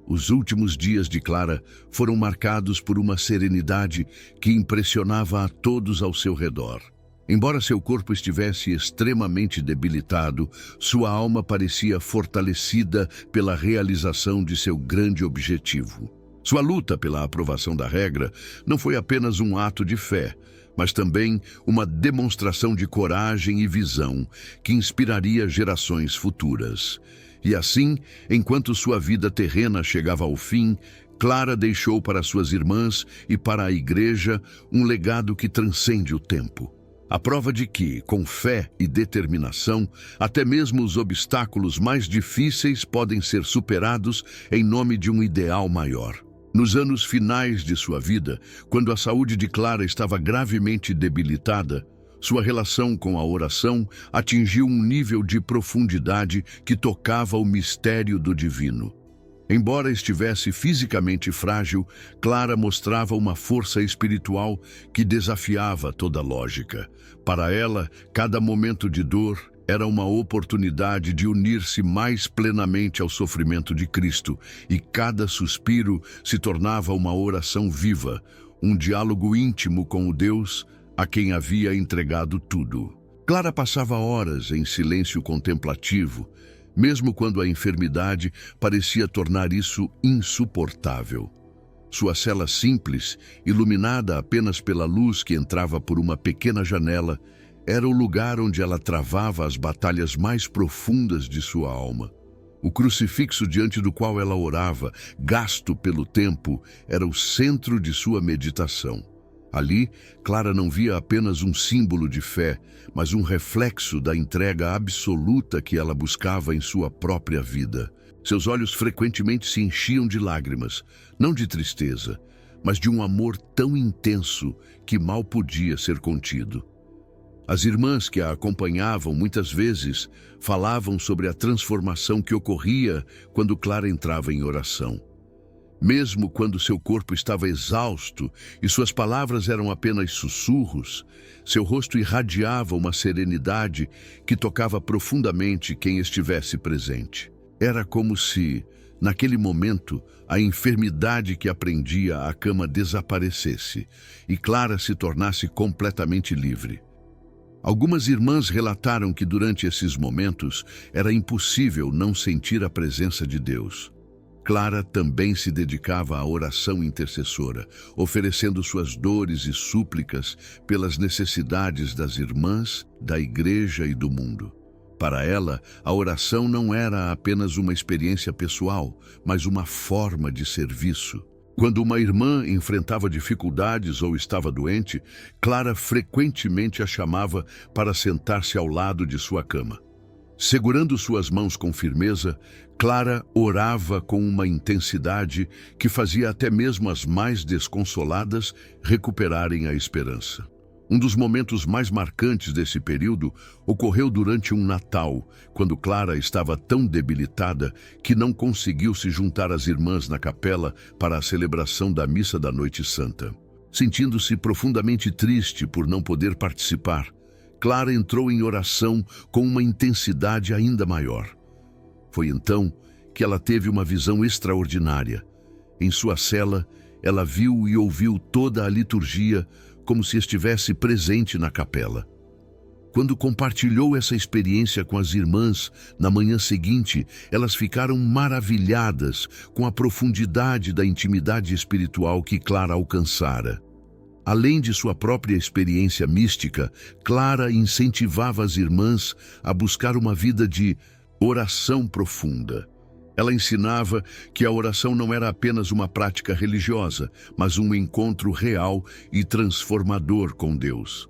Os últimos dias de Clara foram marcados por uma serenidade que impressionava a todos ao seu redor. Embora seu corpo estivesse extremamente debilitado, sua alma parecia fortalecida pela realização de seu grande objetivo. Sua luta pela aprovação da regra não foi apenas um ato de fé, mas também uma demonstração de coragem e visão que inspiraria gerações futuras. E assim, enquanto sua vida terrena chegava ao fim, Clara deixou para suas irmãs e para a igreja um legado que transcende o tempo. A prova de que, com fé e determinação, até mesmo os obstáculos mais difíceis podem ser superados em nome de um ideal maior. Nos anos finais de sua vida, quando a saúde de Clara estava gravemente debilitada, sua relação com a oração atingiu um nível de profundidade que tocava o mistério do divino. Embora estivesse fisicamente frágil, Clara mostrava uma força espiritual que desafiava toda lógica. Para ela, cada momento de dor era uma oportunidade de unir-se mais plenamente ao sofrimento de Cristo, e cada suspiro se tornava uma oração viva, um diálogo íntimo com o Deus a quem havia entregado tudo. Clara passava horas em silêncio contemplativo, mesmo quando a enfermidade parecia tornar isso insuportável. Sua cela simples, iluminada apenas pela luz que entrava por uma pequena janela, era o lugar onde ela travava as batalhas mais profundas de sua alma. O crucifixo diante do qual ela orava, gasto pelo tempo, era o centro de sua meditação. Ali, Clara não via apenas um símbolo de fé, mas um reflexo da entrega absoluta que ela buscava em sua própria vida. Seus olhos frequentemente se enchiam de lágrimas, não de tristeza, mas de um amor tão intenso que mal podia ser contido. As irmãs que a acompanhavam muitas vezes falavam sobre a transformação que ocorria quando Clara entrava em oração. Mesmo quando seu corpo estava exausto e suas palavras eram apenas sussurros, seu rosto irradiava uma serenidade que tocava profundamente quem estivesse presente. Era como se, naquele momento, a enfermidade que a prendia à cama desaparecesse e Clara se tornasse completamente livre. Algumas irmãs relataram que durante esses momentos era impossível não sentir a presença de Deus. Clara também se dedicava à oração intercessora, oferecendo suas dores e súplicas pelas necessidades das irmãs, da igreja e do mundo. Para ela, a oração não era apenas uma experiência pessoal, mas uma forma de serviço. Quando uma irmã enfrentava dificuldades ou estava doente, Clara frequentemente a chamava para sentar-se ao lado de sua cama. Segurando suas mãos com firmeza, Clara orava com uma intensidade que fazia até mesmo as mais desconsoladas recuperarem a esperança. Um dos momentos mais marcantes desse período ocorreu durante um Natal, quando Clara estava tão debilitada que não conseguiu se juntar às irmãs na capela para a celebração da Missa da Noite Santa. Sentindo-se profundamente triste por não poder participar, Clara entrou em oração com uma intensidade ainda maior. Foi então que ela teve uma visão extraordinária. Em sua cela, ela viu e ouviu toda a liturgia como se estivesse presente na capela. Quando compartilhou essa experiência com as irmãs, na manhã seguinte, elas ficaram maravilhadas com a profundidade da intimidade espiritual que Clara alcançara. Além de sua própria experiência mística, Clara incentivava as irmãs a buscar uma vida de oração profunda. Ela ensinava que a oração não era apenas uma prática religiosa, mas um encontro real e transformador com Deus.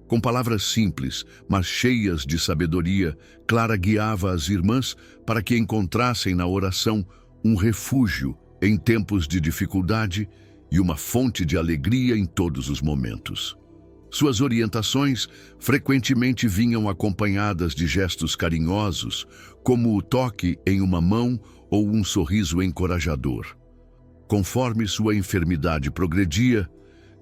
Com palavras simples, mas cheias de sabedoria, Clara guiava as irmãs para que encontrassem na oração um refúgio em tempos de dificuldade e uma fonte de alegria em todos os momentos. Suas orientações frequentemente vinham acompanhadas de gestos carinhosos, como o toque em uma mão ou um sorriso encorajador. Conforme sua enfermidade progredia,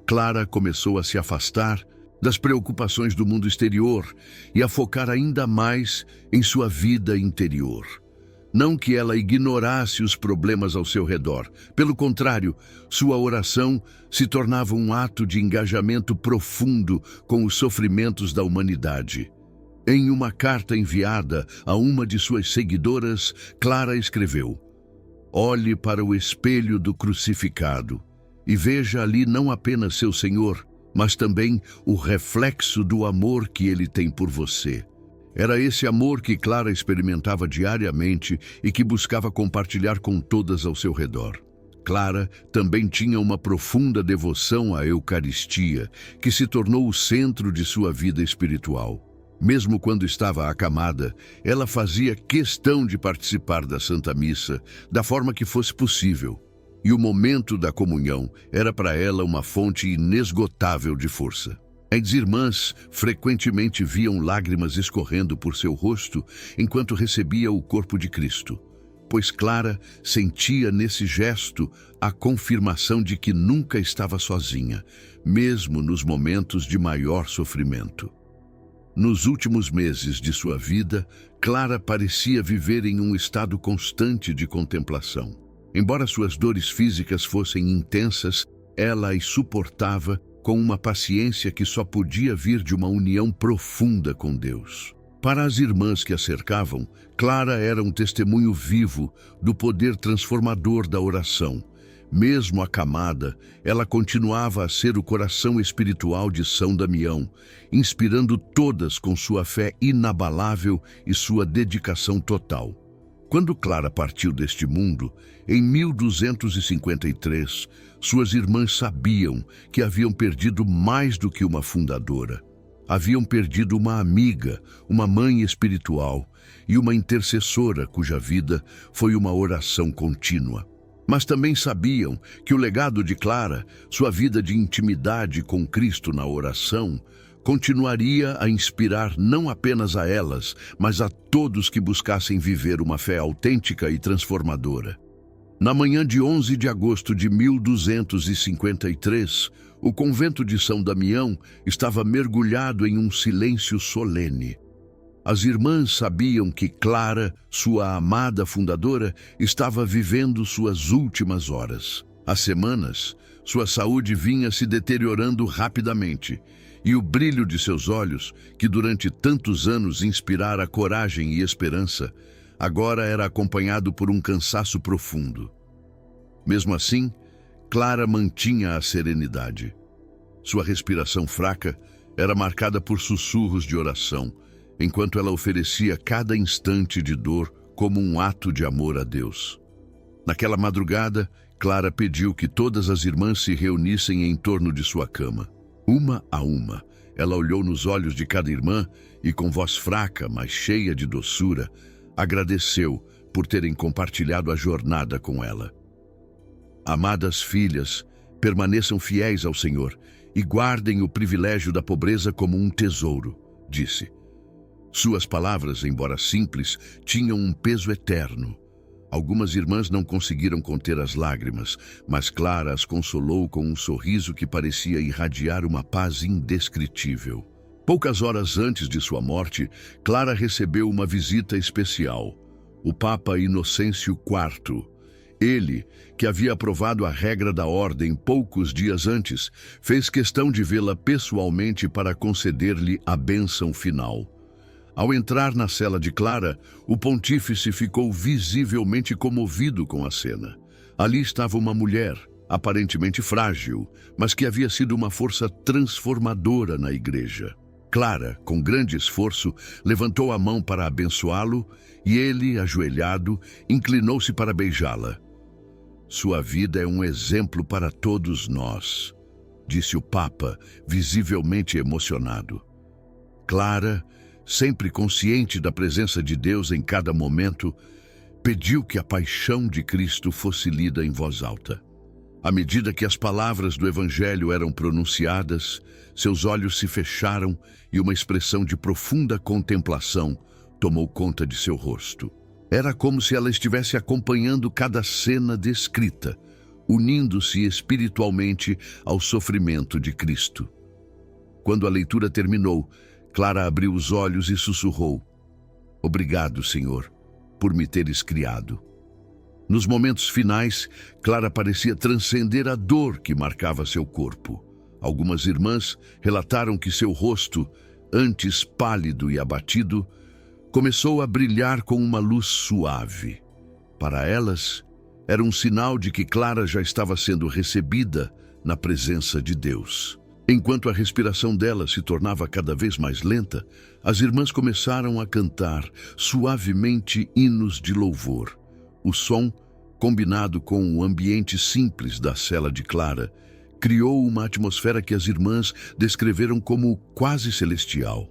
Clara começou a se afastar das preocupações do mundo exterior e a focar ainda mais em sua vida interior. Não que ela ignorasse os problemas ao seu redor. Pelo contrário, sua oração se tornava um ato de engajamento profundo com os sofrimentos da humanidade. Em uma carta enviada a uma de suas seguidoras, Clara escreveu: "Olhe para o espelho do crucificado e veja ali não apenas seu Senhor, mas também o reflexo do amor que ele tem por você." Era esse amor que Clara experimentava diariamente e que buscava compartilhar com todas ao seu redor. Clara também tinha uma profunda devoção à Eucaristia, que se tornou o centro de sua vida espiritual. Mesmo quando estava acamada, ela fazia questão de participar da Santa Missa da forma que fosse possível. E o momento da comunhão era para ela uma fonte inesgotável de força. As irmãs frequentemente viam lágrimas escorrendo por seu rosto enquanto recebia o corpo de Cristo, pois Clara sentia nesse gesto a confirmação de que nunca estava sozinha, mesmo nos momentos de maior sofrimento. Nos últimos meses de sua vida, Clara parecia viver em um estado constante de contemplação. Embora suas dores físicas fossem intensas, ela as suportava com uma paciência que só podia vir de uma união profunda com Deus. Para as irmãs que a cercavam, Clara era um testemunho vivo do poder transformador da oração. Mesmo acamada, ela continuava a ser o coração espiritual de São Damião, inspirando todas com sua fé inabalável e sua dedicação total. Quando Clara partiu deste mundo, em 1253, suas irmãs sabiam que haviam perdido mais do que uma fundadora. Haviam perdido uma amiga, uma mãe espiritual e uma intercessora cuja vida foi uma oração contínua. Mas também sabiam que o legado de Clara, sua vida de intimidade com Cristo na oração, continuaria a inspirar não apenas a elas, mas a todos que buscassem viver uma fé autêntica e transformadora. Na manhã de 11 de agosto de 1253, o convento de São Damião estava mergulhado em um silêncio solene. As irmãs sabiam que Clara, sua amada fundadora, estava vivendo suas últimas horas. Há semanas, sua saúde vinha se deteriorando rapidamente, e o brilho de seus olhos, que durante tantos anos inspirara coragem e esperança, agora era acompanhado por um cansaço profundo. Mesmo assim, Clara mantinha a serenidade. Sua respiração fraca era marcada por sussurros de oração, enquanto ela oferecia cada instante de dor como um ato de amor a Deus. Naquela madrugada, Clara pediu que todas as irmãs se reunissem em torno de sua cama. Uma a uma, ela olhou nos olhos de cada irmã e, com voz fraca, mas cheia de doçura, agradeceu por terem compartilhado a jornada com ela. Amadas filhas, permaneçam fiéis ao Senhor e guardem o privilégio da pobreza como um tesouro, disse. Suas palavras, embora simples, tinham um peso eterno. Algumas irmãs não conseguiram conter as lágrimas, mas Clara as consolou com um sorriso que parecia irradiar uma paz indescritível. Poucas horas antes de sua morte, Clara recebeu uma visita especial, o Papa Inocêncio IV. Ele, que havia aprovado a regra da ordem poucos dias antes, fez questão de vê-la pessoalmente para conceder-lhe a bênção final. Ao entrar na cela de Clara, o pontífice ficou visivelmente comovido com a cena. Ali estava uma mulher, aparentemente frágil, mas que havia sido uma força transformadora na igreja. Clara, com grande esforço, levantou a mão para abençoá-lo e ele, ajoelhado, inclinou-se para beijá-la. Sua vida é um exemplo para todos nós, disse o Papa, visivelmente emocionado. Clara, sempre consciente da presença de Deus em cada momento, pediu que a paixão de Cristo fosse lida em voz alta. À medida que as palavras do Evangelho eram pronunciadas, seus olhos se fecharam e uma expressão de profunda contemplação tomou conta de seu rosto. Era como se ela estivesse acompanhando cada cena descrita, unindo-se espiritualmente ao sofrimento de Cristo. Quando a leitura terminou, Clara abriu os olhos e sussurrou: "Obrigado, Senhor, por me teres criado." Nos momentos finais, Clara parecia transcender a dor que marcava seu corpo. Algumas irmãs relataram que seu rosto, antes pálido e abatido, começou a brilhar com uma luz suave. Para elas, era um sinal de que Clara já estava sendo recebida na presença de Deus. Enquanto a respiração dela se tornava cada vez mais lenta, as irmãs começaram a cantar suavemente hinos de louvor. O som, combinado com o ambiente simples da cela de Clara, criou uma atmosfera que as irmãs descreveram como quase celestial.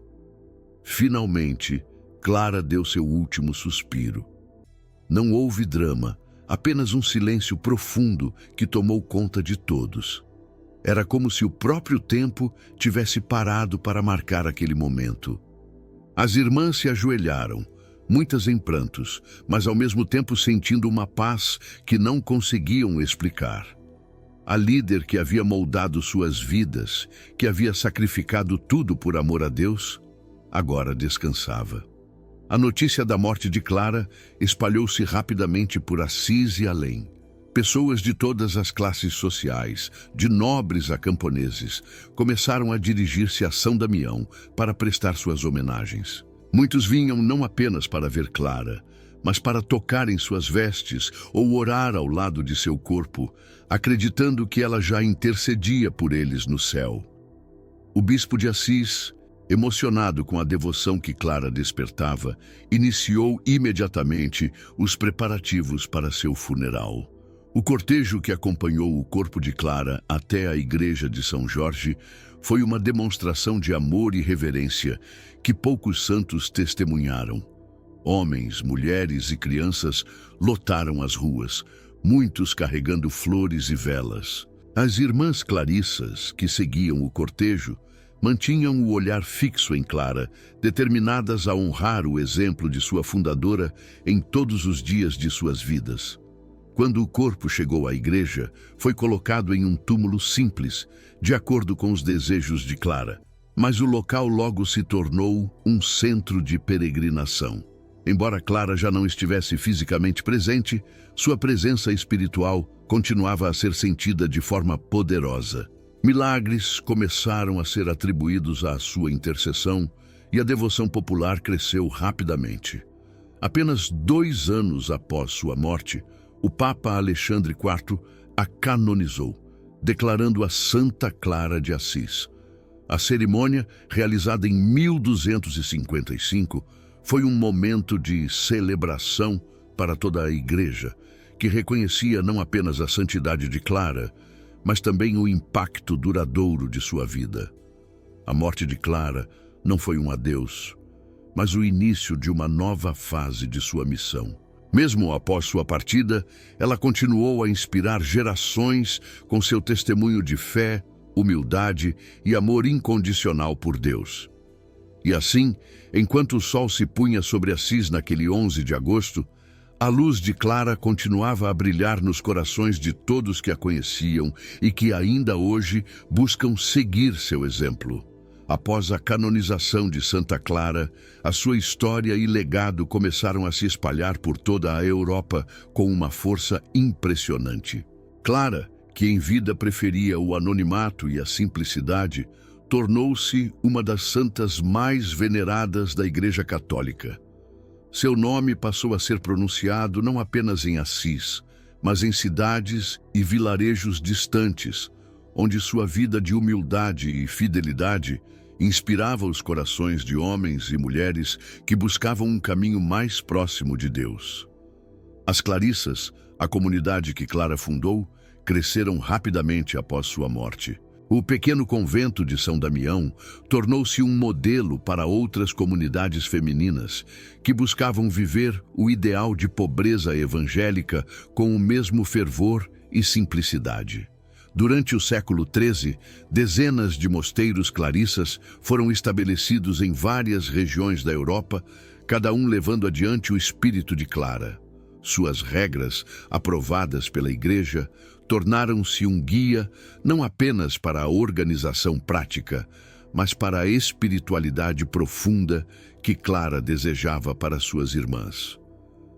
Finalmente, Clara deu seu último suspiro. Não houve drama, apenas um silêncio profundo que tomou conta de todos. Era como se o próprio tempo tivesse parado para marcar aquele momento. As irmãs se ajoelharam, muitas em prantos, mas ao mesmo tempo sentindo uma paz que não conseguiam explicar. A líder que havia moldado suas vidas, que havia sacrificado tudo por amor a Deus, agora descansava. A notícia da morte de Clara espalhou-se rapidamente por Assis e além. Pessoas de todas as classes sociais, de nobres a camponeses, começaram a dirigir-se a São Damião para prestar suas homenagens. Muitos vinham não apenas para ver Clara, mas para tocar em suas vestes ou orar ao lado de seu corpo, acreditando que ela já intercedia por eles no céu. O bispo de Assis, emocionado com a devoção que Clara despertava, iniciou imediatamente os preparativos para seu funeral. O cortejo que acompanhou o corpo de Clara até a igreja de São Jorge foi uma demonstração de amor e reverência que poucos santos testemunharam. Homens, mulheres e crianças lotaram as ruas, muitos carregando flores e velas. As irmãs clarissas, que seguiam o cortejo, mantinham o olhar fixo em Clara, determinadas a honrar o exemplo de sua fundadora em todos os dias de suas vidas. Quando o corpo chegou à igreja, foi colocado em um túmulo simples, de acordo com os desejos de Clara. Mas o local logo se tornou um centro de peregrinação. Embora Clara já não estivesse fisicamente presente, sua presença espiritual continuava a ser sentida de forma poderosa. Milagres começaram a ser atribuídos à sua intercessão e a devoção popular cresceu rapidamente. Apenas 2 anos após sua morte, o Papa Alexandre IV a canonizou, declarando-a Santa Clara de Assis. A cerimônia, realizada em 1255, foi um momento de celebração para toda a Igreja, que reconhecia não apenas a santidade de Clara, mas também o impacto duradouro de sua vida. A morte de Clara não foi um adeus, mas o início de uma nova fase de sua missão. Mesmo após sua partida, ela continuou a inspirar gerações com seu testemunho de fé, humildade e amor incondicional por Deus. E assim, enquanto o sol se punha sobre Assis naquele 11 de agosto, a luz de Clara continuava a brilhar nos corações de todos que a conheciam e que ainda hoje buscam seguir seu exemplo. Após a canonização de Santa Clara, a sua história e legado começaram a se espalhar por toda a Europa com uma força impressionante. Clara, que em vida preferia o anonimato e a simplicidade, tornou-se uma das santas mais veneradas da Igreja Católica. Seu nome passou a ser pronunciado não apenas em Assis, mas em cidades e vilarejos distantes, onde sua vida de humildade e fidelidade inspirava os corações de homens e mulheres que buscavam um caminho mais próximo de Deus. As Clarissas, a comunidade que Clara fundou, cresceram rapidamente após sua morte. O pequeno convento de São Damião tornou-se um modelo para outras comunidades femininas que buscavam viver o ideal de pobreza evangélica com o mesmo fervor e simplicidade. Durante o século XIII, dezenas de mosteiros clarissas foram estabelecidos em várias regiões da Europa, cada um levando adiante o espírito de Clara. Suas regras, aprovadas pela Igreja, tornaram-se um guia não apenas para a organização prática, mas para a espiritualidade profunda que Clara desejava para suas irmãs.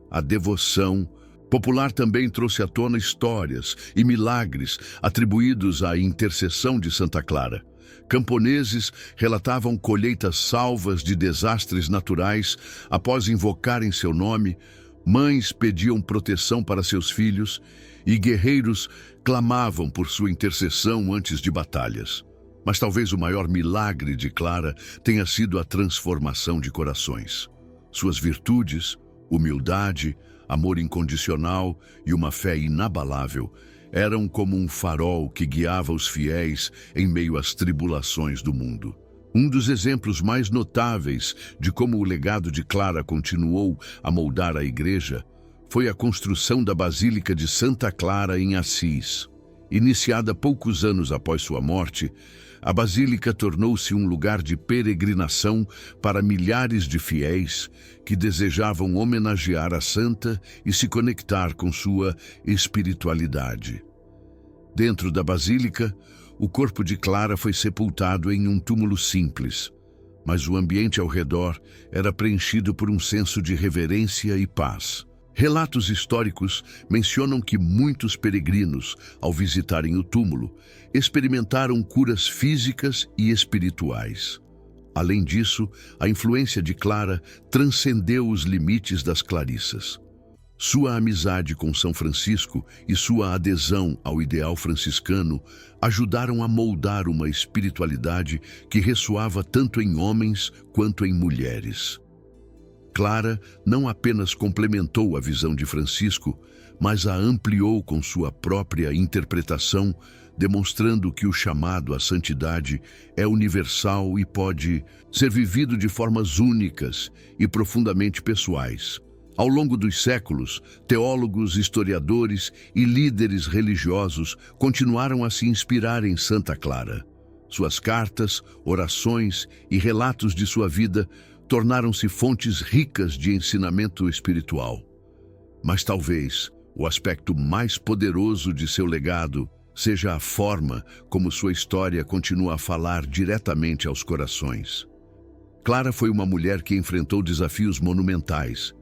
A devoção popular também trouxe à tona histórias e milagres atribuídos à intercessão de Santa Clara. Camponeses relatavam colheitas salvas de desastres naturais após invocarem seu nome, mães pediam proteção para seus filhos e guerreiros clamavam por sua intercessão antes de batalhas. Mas talvez o maior milagre de Clara tenha sido a transformação de corações. Suas virtudes, humildade, amor incondicional e uma fé inabalável eram como um farol que guiava os fiéis em meio às tribulações do mundo. Um dos exemplos mais notáveis de como o legado de Clara continuou a moldar a Igreja foi a construção da Basílica de Santa Clara em Assis. Iniciada poucos anos após sua morte, a Basílica tornou-se um lugar de peregrinação para milhares de fiéis que desejavam homenagear a santa e se conectar com sua espiritualidade. Dentro da Basílica, o corpo de Clara foi sepultado em um túmulo simples, mas o ambiente ao redor era preenchido por um senso de reverência e paz. Relatos históricos mencionam que muitos peregrinos, ao visitarem o túmulo, experimentaram curas físicas e espirituais. Além disso, a influência de Clara transcendeu os limites das Clarissas. Sua amizade com São Francisco e sua adesão ao ideal franciscano ajudaram a moldar uma espiritualidade que ressoava tanto em homens quanto em mulheres. Clara não apenas complementou a visão de Francisco, mas a ampliou com sua própria interpretação, demonstrando que o chamado à santidade é universal e pode ser vivido de formas únicas e profundamente pessoais. Ao longo dos séculos, teólogos, historiadores e líderes religiosos continuaram a se inspirar em Santa Clara. Suas cartas, orações e relatos de sua vida tornaram-se fontes ricas de ensinamento espiritual. Mas talvez o aspecto mais poderoso de seu legado seja a forma como sua história continua a falar diretamente aos corações. Clara foi uma mulher que enfrentou desafios monumentais,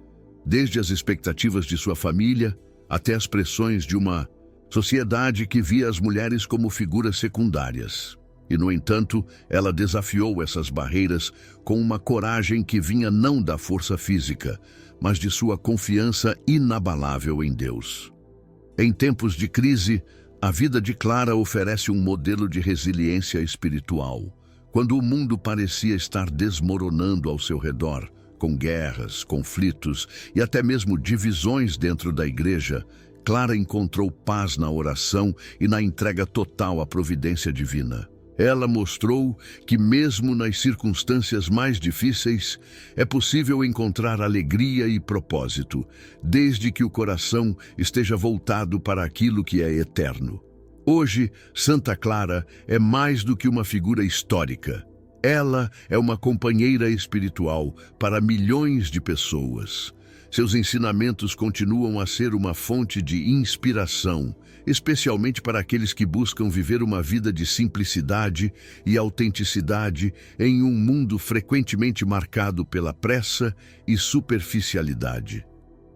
desde as expectativas de sua família até as pressões de uma sociedade que via as mulheres como figuras secundárias. E, no entanto, ela desafiou essas barreiras com uma coragem que vinha não da força física, mas de sua confiança inabalável em Deus. Em tempos de crise, a vida de Clara oferece um modelo de resiliência espiritual. Quando o mundo parecia estar desmoronando ao seu redor, com guerras, conflitos e até mesmo divisões dentro da igreja, Clara encontrou paz na oração e na entrega total à providência divina. Ela mostrou que mesmo nas circunstâncias mais difíceis, é possível encontrar alegria e propósito, desde que o coração esteja voltado para aquilo que é eterno. Hoje, Santa Clara é mais do que uma figura histórica. Ela é uma companheira espiritual para milhões de pessoas. Seus ensinamentos continuam a ser uma fonte de inspiração, especialmente para aqueles que buscam viver uma vida de simplicidade e autenticidade em um mundo frequentemente marcado pela pressa e superficialidade.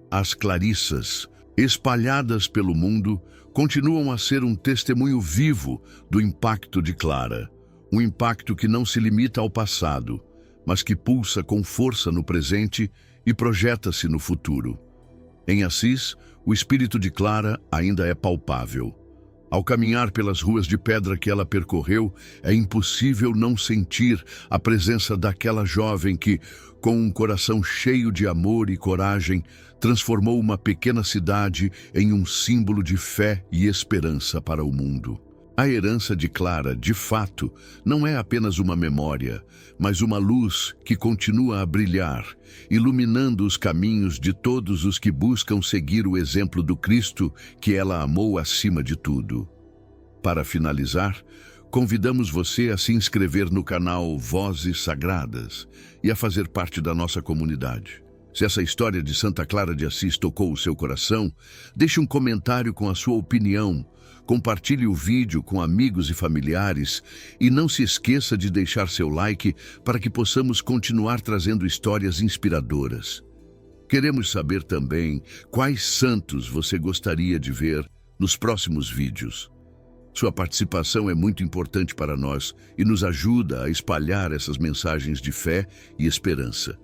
As Clarissas, espalhadas pelo mundo, continuam a ser um testemunho vivo do impacto de Clara. Um impacto que não se limita ao passado, mas que pulsa com força no presente e projeta-se no futuro. Em Assis, o espírito de Clara ainda é palpável. Ao caminhar pelas ruas de pedra que ela percorreu, é impossível não sentir a presença daquela jovem que, com um coração cheio de amor e coragem, transformou uma pequena cidade em um símbolo de fé e esperança para o mundo. A herança de Clara, de fato, não é apenas uma memória, mas uma luz que continua a brilhar, iluminando os caminhos de todos os que buscam seguir o exemplo do Cristo que ela amou acima de tudo. Para finalizar, convidamos você a se inscrever no canal Vozes Sagradas e a fazer parte da nossa comunidade. Se essa história de Santa Clara de Assis tocou o seu coração, deixe um comentário com a sua opinião. Compartilhe o vídeo com amigos e familiares e não se esqueça de deixar seu like para que possamos continuar trazendo histórias inspiradoras. Queremos saber também quais santos você gostaria de ver nos próximos vídeos. Sua participação é muito importante para nós e nos ajuda a espalhar essas mensagens de fé e esperança.